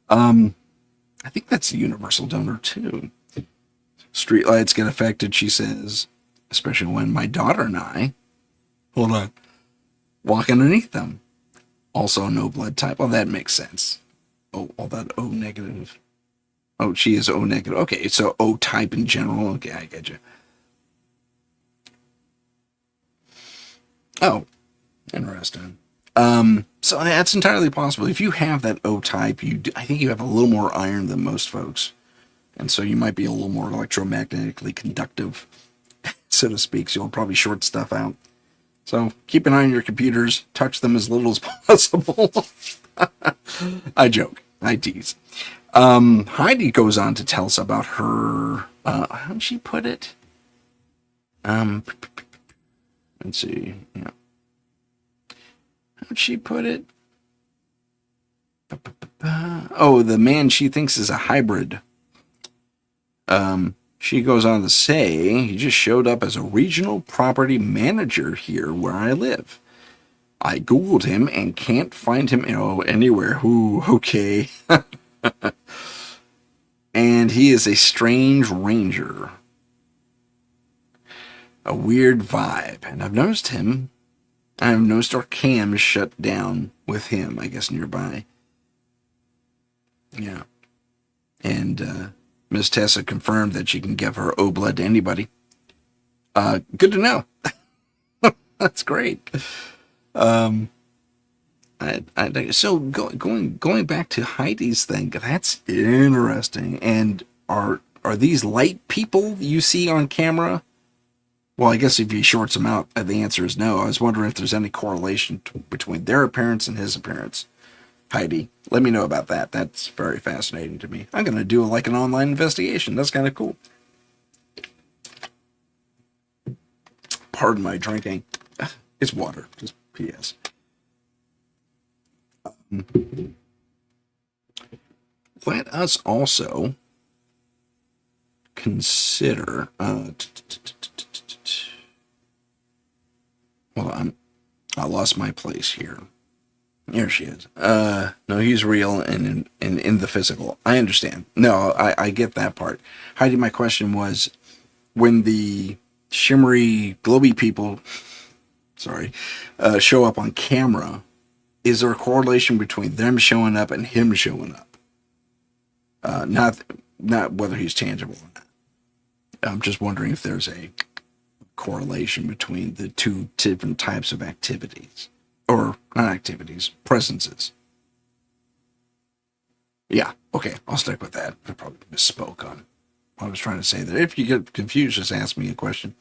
I think that's the universal donor too. Streetlights get affected, she says, especially when my daughter and I, walk underneath them. Also no blood type. Well, that makes sense. Oh, all that O negative. Oh, she is O negative. Okay, so O type in general. Okay, I get you. Oh, interesting. So that's entirely possible. If you have that O type, I think you have a little more iron than most folks. And so you might be a little more electromagnetically conductive, so to speak. So you'll probably short stuff out. So keep an eye on your computers. Touch them as little as possible. I joke. I tease. Heidi goes on to tell us about her, how did she put it? Let's see. Yeah. How'd she put it? Oh, the man she thinks is a hybrid. She goes on to say, he just showed up as a regional property manager here where I live. I Googled him and can't find him anywhere. Ooh, okay. And he is a strange ranger. A weird vibe. And I've noticed him I have noticed our cam shut down with him, I guess, nearby. Yeah. And Miss Tessa confirmed that she can give her O blood to anybody. Good to know. That's great. So going back to Heidi's thing, that's interesting. And are these light people you see on camera? Well, I guess if he shorts them out, the answer is no. I was wondering if there's any correlation between their appearance and his appearance. Heidi, let me know about that. That's very fascinating to me. I'm going to do like an online investigation. That's kind of cool. Pardon my drinking. It's water. Just P.S. Let us also consider. Well, I lost my place here. Here she is. No, he's real and in the physical. I understand. No, I get that part. Heidi, my question was, when the shimmery, glowy people, show up on camera, is there a correlation between them showing up and him showing up? Not whether he's tangible or not. I'm just wondering if there's a correlation between the two different types of activities. Or not activities, presences. Yeah, okay, I'll stick with that. I probably misspoke on what I was trying to say there. If you get confused, just ask me a question.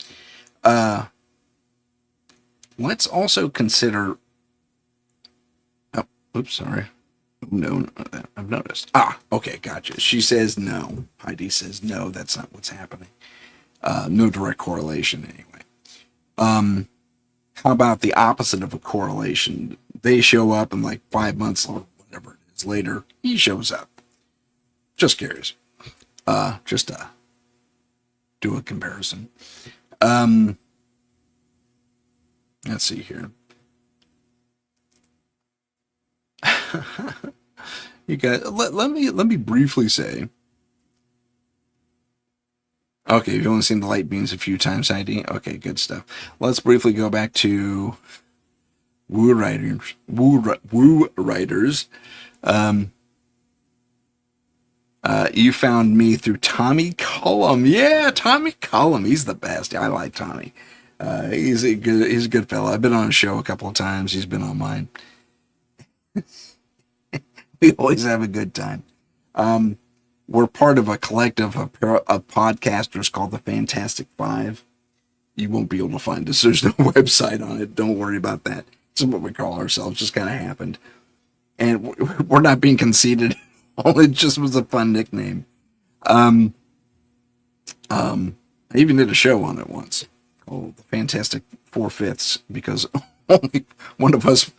Let's also consider. Oh, oops, sorry. No, I've noticed. Okay, gotcha. She says no. Heidi says no, that's not what's happening. No direct correlation anyway. How about the opposite of a correlation? They show up and like 5 months or whatever it is later, he shows up. Just curious. Just to do a comparison. Let's see here. You guys, let me briefly say. Okay, you've only seen the light beams a few times, ID. Okay, good stuff. Let's briefly go back to Woo Riders. Woo Riders. You found me through Tommy Cullum. Yeah, Tommy Cullum. He's the best. I like Tommy. He's a good fellow. I've been on his show a couple of times. He's been on mine. We always have a good time. We're part of a collective of podcasters called the Fantastic Five. You won't be able to find us. There's no website on it. Don't worry about that. It's what we call ourselves. Just kind of happened. And we're not being conceited. It just was a fun nickname. I even did a show on it once called the Fantastic Four-Fifths because only one of us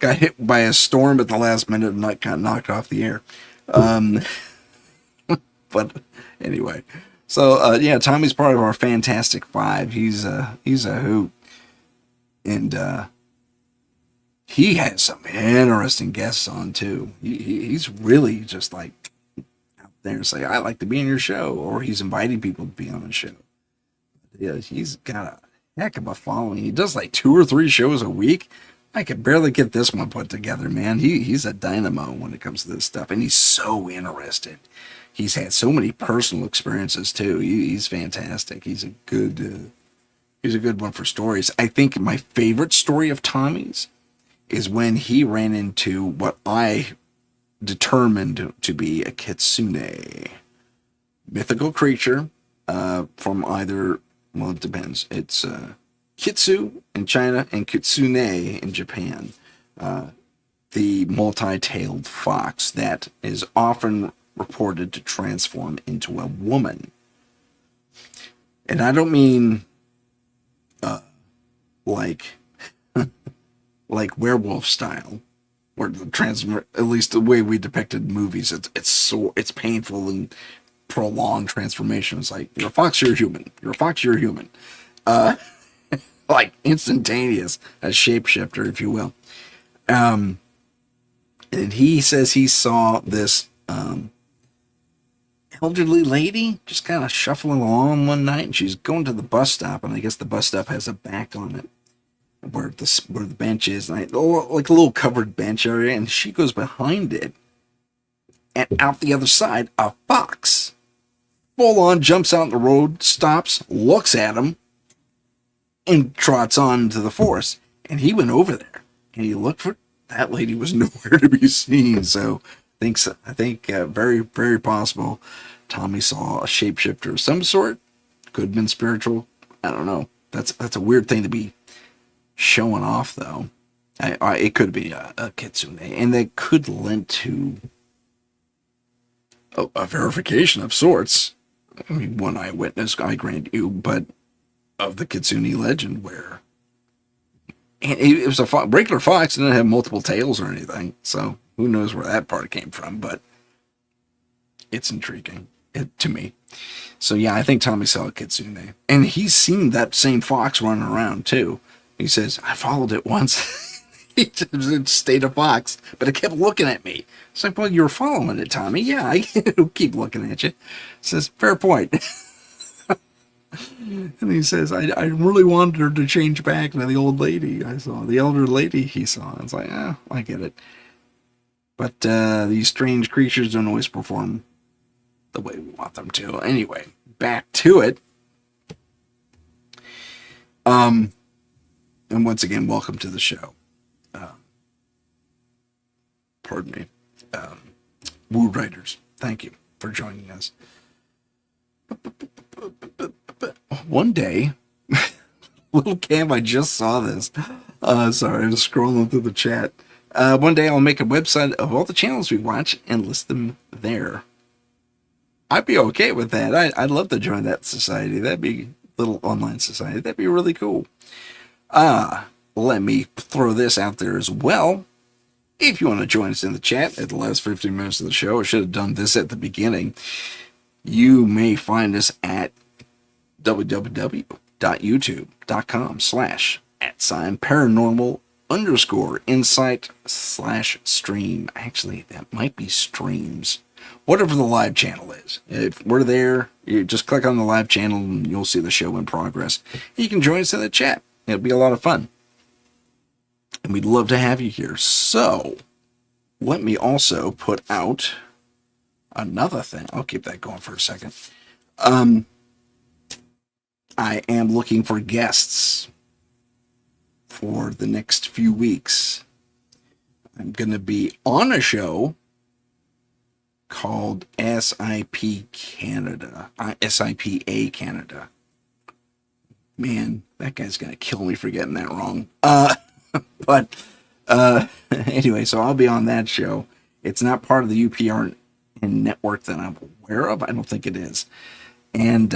got hit by a storm at the last minute and got knocked off the air. But anyway, so yeah, Tommy's part of our Fantastic Five. He's a hoot, and he has some interesting guests on too. He's really just like out there and say, "I like to be in your show," or he's inviting people to be on the show. Yeah, he's got a heck of a following. He does like 2 or 3 shows a week. I could barely get this one put together, man. He's a dynamo when it comes to this stuff, and he's so interested. He's had so many personal experiences too. He's fantastic. He's a good one for stories. I think my favorite story of Tommy's is when he ran into what I determined to be a kitsune, mythical creature from either. Well, it depends. It's kitsu in China and kitsune in Japan. The multi-tailed fox that is often reported to transform into a woman. And I don't mean like like werewolf style, or the at least the way we depicted movies. It's painful and prolonged transformation. It's like, you're a fox, you're a human. You're a fox, you're a human. Like instantaneous, a shapeshifter, if you will. And he says he saw this elderly lady just kind of shuffling along one night, and she's going to the bus stop, and I guess the bus stop has a back on it. where the bench is, and like a little covered bench area, and she goes behind it, and out the other side, a fox full on jumps out in the road, stops, looks at him, and trots on to the forest. And he went over there, and he looked for that lady. Was nowhere to be seen. So I think very, very possible Tommy saw a shapeshifter of some sort. Could have been spiritual. I don't know. That's a weird thing to be showing off, though. It could be a kitsune, and that could lend to a verification of sorts. I mean, one eyewitness, I grant you, but of the kitsune legend, where and it was a regular fox, and didn't have multiple tails or anything. So who knows where that part came from? But it's intriguing to me. So yeah, I think Tommy saw a kitsune, and he's seen that same fox running around too. He says, I followed it once. It stayed a fox, but it kept looking at me. It's like, well, you were following it, Tommy. Yeah, I keep looking at you. Says, fair point. And he says, I really wanted her to change back to the old lady I saw, the elder lady he saw. It's like, I get it. But these strange creatures don't always perform the way we want them to. Anyway, back to it. And once again, welcome to the show. Pardon me. Woo Writers, thank you for joining us. One day, little Cam, I just saw this. Sorry, I was scrolling through the chat. One day I'll make a website of all the channels we watch and list them there. I'd be okay with that. I'd love to join that society. That'd be a little online society. That'd be really cool. Let me throw this out there as well. If you want to join us in the chat at the last 15 minutes of the show, I should have done this at the beginning. You may find us at www.youtube.com/paranormal_insight/stream. Actually, that might be streams. Whatever the live channel is. If we're there, you just click on the live channel and you'll see the show in progress. You can join us in the chat. It'll be a lot of fun. And we'd love to have you here. So, let me also put out another thing. I'll keep that going for a second. I am looking for guests for the next few weeks. I'm going to be on a show called SIPA Canada. Man, that guy's going to kill me for getting that wrong. But anyway, so I'll be on that show. It's not part of the UPR network that I'm aware of. I don't think it is. And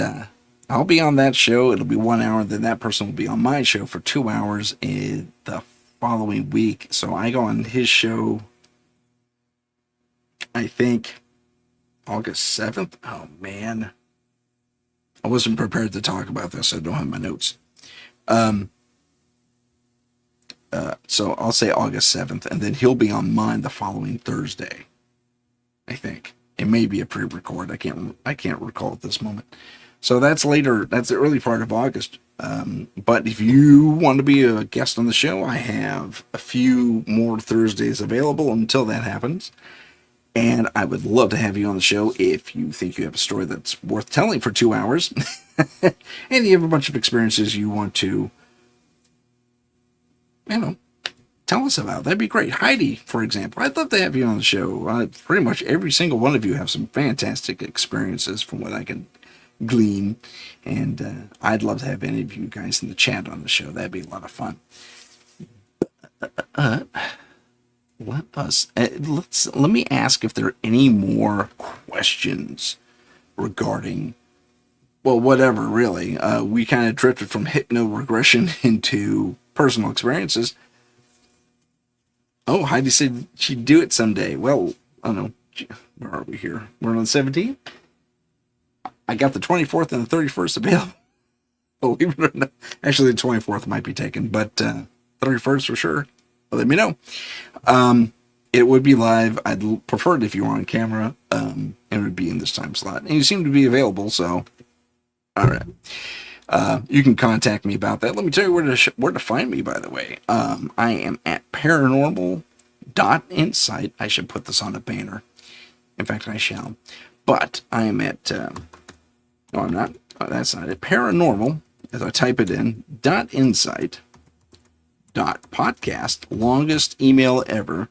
I'll be on that show. It'll be 1 hour. Then that person will be on my show for 2 hours in the following week. So I go on his show, I think, August 7th. Oh, man. I wasn't prepared to talk about this. I don't have my notes. So I'll say August 7th, and then he'll be on mine the following Thursday, I think. It may be a pre-record. I can't recall at this moment. So that's later. That's the early part of August. But if you want to be a guest on the show, I have a few more Thursdays available until that happens. And I would love to have you on the show if you think you have a story that's worth telling for 2 hours. And you have a bunch of experiences you want to, tell us about. That'd be great. Heidi, for example. I'd love to have you on the show. Pretty much every single one of you have some fantastic experiences from what I can glean. And I'd love to have any of you guys in the chat on the show. That'd be a lot of fun. Let me ask if there are any more questions regarding, well, whatever, really. We kind of drifted from hypno-regression into personal experiences. Oh, Heidi said she'd do it someday. Well, I don't know. Where are we here? We're on the 17th? I got the 24th and the 31st available. Believe it or not. Actually, the 24th might be taken, but 31st for sure. Well, let me know. It would be live. I'd prefer it if you were on camera. It would be in this time slot. And you seem to be available, so. All right. You can contact me about that. Let me tell you where to find me, by the way. I am at paranormal.insight. I should put this on a banner. In fact, I shall. But I am at, no, I'm not. Oh, that's not it. Paranormal, as I type it in, .insight, .podcast, longest email ever.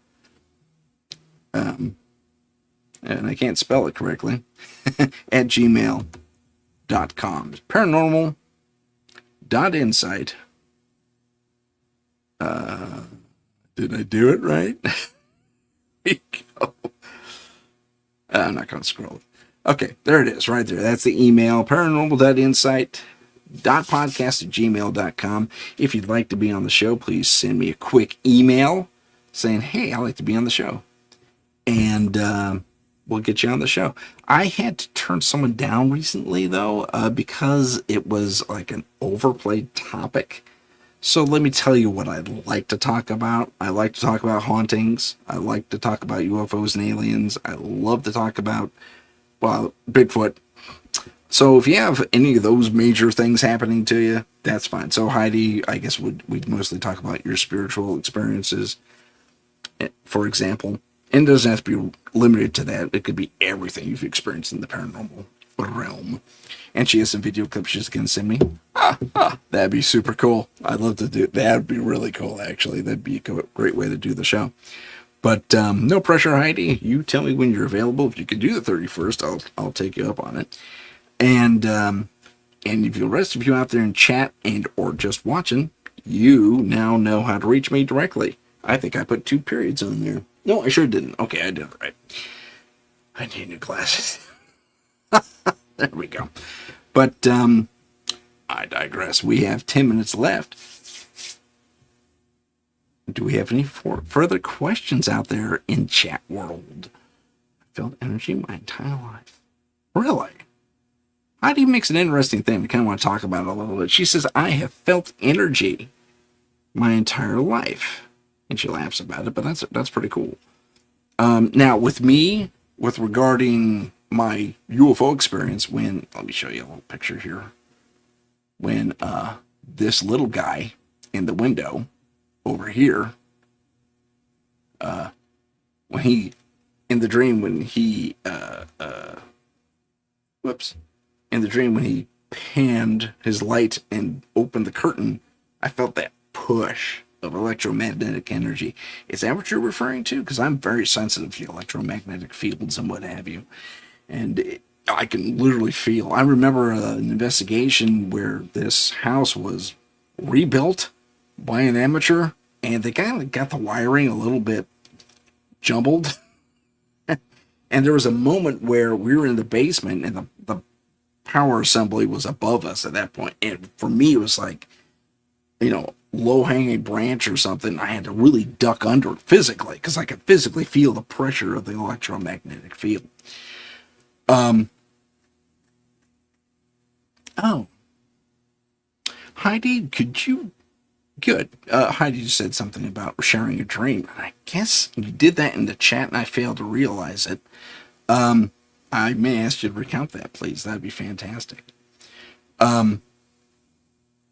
And I can't spell it correctly, at gmail.com. Paranormal.insight. Did I do it right? There you go. I'm not going to scroll. Okay, there it is, right there. That's the email, paranormal.insight.podcast@gmail.com. If you'd like to be on the show, please send me a quick email saying, hey, I'd like to be on the show. And we'll get you on the show. I had to turn someone down recently, though, because it was like an overplayed topic. So let me tell you what I'd like to talk about. I like to talk about hauntings. I like to talk about UFOs and aliens. I love to talk about, well, Bigfoot. So if you have any of those major things happening to you, that's fine. So Heidi, I guess we'd mostly talk about your spiritual experiences, for example. And it doesn't have to be limited to that. It could be everything you've experienced in the paranormal realm. And she has some video clips she's going to send me. That'd be super cool. I'd love to do it. That'd be really cool, actually. That'd be a great way to do the show. But no pressure, Heidi. You tell me when you're available. If you can do the 31st, I'll take you up on it. And if the rest of you out there in chat and or just watching, you now know how to reach me directly. I think I put 2 periods on there. No, I sure didn't. Okay, I did it right. I need new glasses. There we go. But I digress. We have 10 minutes left. Do we have any further questions out there in chat world? I felt energy my entire life. Really? Heidi makes an interesting thing. We kind of want to talk about it a little bit. She says, I have felt energy my entire life. And she laughs about it, but that's pretty cool. Now, with me, with regarding my UFO experience, let me show you a little picture here. When this little guy in the window over here, when he panned his light and opened the curtain, I felt that push of electromagnetic energy. Is that what you're referring to? Because I'm very sensitive to electromagnetic fields and what have you. And I can literally feel. I remember an investigation where this house was rebuilt by an amateur, and they kind of got the wiring a little bit jumbled. And there was a moment where we were in the basement, and the power assembly was above us at that point. And for me, it was like, low-hanging branch or something. I had to really duck under it physically, because I could physically feel the pressure of the electromagnetic field. Heidi, good. Heidi just said something about sharing a dream. I guess you did that in the chat and I failed to realize it. I may ask you to recount that, please. That'd be fantastic.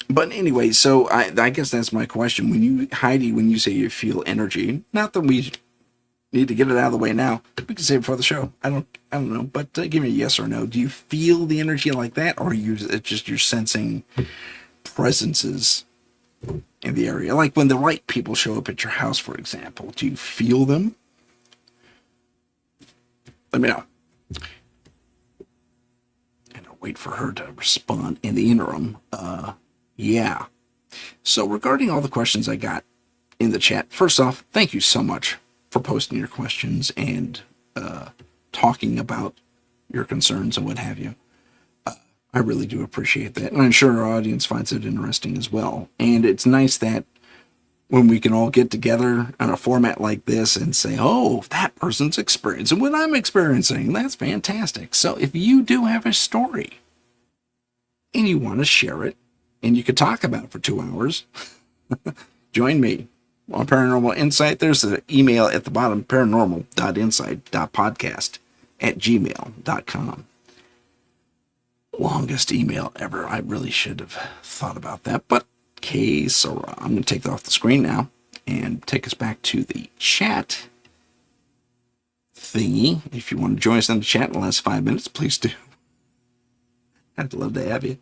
But anyway, so I guess that's my question. Heidi, when you say you feel energy, not that we need to get it out of the way now. We can save it for the show. I don't know, but give me a yes or no. Do you feel the energy like that, or it's just you're sensing presences in the area? Like when the right people show up at your house, for example, do you feel them? Let me know. And I'll wait for her to respond in the interim. Yeah. So regarding all the questions I got in the chat, first off, thank you so much for posting your questions and talking about your concerns and what have you. I really do appreciate that. And I'm sure our audience finds it interesting as well. And it's nice that when we can all get together on a format like this and say, oh, that person's experiencing what I'm experiencing. That's fantastic. So if you do have a story and you want to share it and you could talk about it for 2 hours, join me on Paranormal Insight. There's the email at the bottom, paranormal.insight.podcast@gmail.com. longest email ever. I really should have thought about that, but que sera. I'm going to take that off the screen now and take us back to the chat thingy. If you want to join us in the chat in the last 5 minutes, please do. I'd love to have you.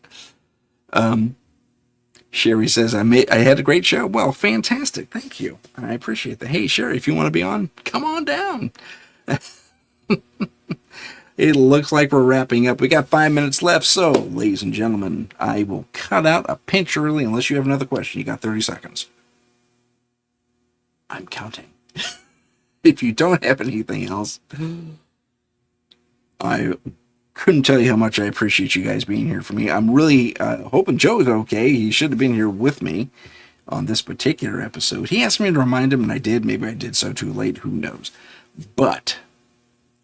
Sherry says, I had a great show. Well, fantastic. Thank you. I appreciate that. Hey, Sherry, if you want to be on, come on down. It looks like we're wrapping up. We got 5 minutes left. So, ladies and gentlemen, I will cut out a pinch early unless you have another question. You got 30 seconds. I'm counting. If you don't have anything else, I couldn't tell you how much I appreciate you guys being here for me. I'm really hoping Joe's okay. He should have been here with me on this particular episode. He asked me to remind him, and I did. Maybe I did so too late. Who knows? But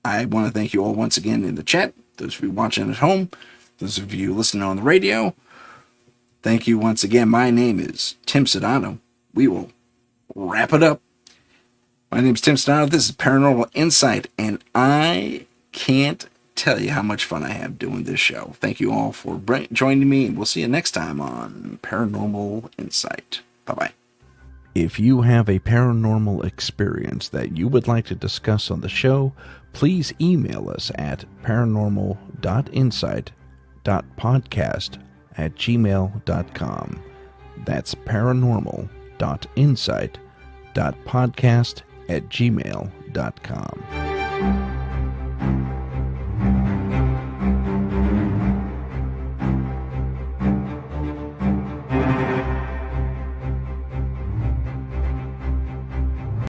I want to thank you all once again in the chat. Those of you watching at home, those of you listening on the radio, thank you once again. My name is Tim Sudano. We will wrap it up. My name is Tim Sudano. This is Paranormal Insight, and I can't tell you how much fun I have doing this show. Thank you all for joining me, and we'll see you next time on Paranormal Insight. Bye-bye. If you have a paranormal experience that you would like to discuss on the show, please email us at paranormal.insight.podcast@gmail.com. That's paranormal.insight.podcast@gmail.com.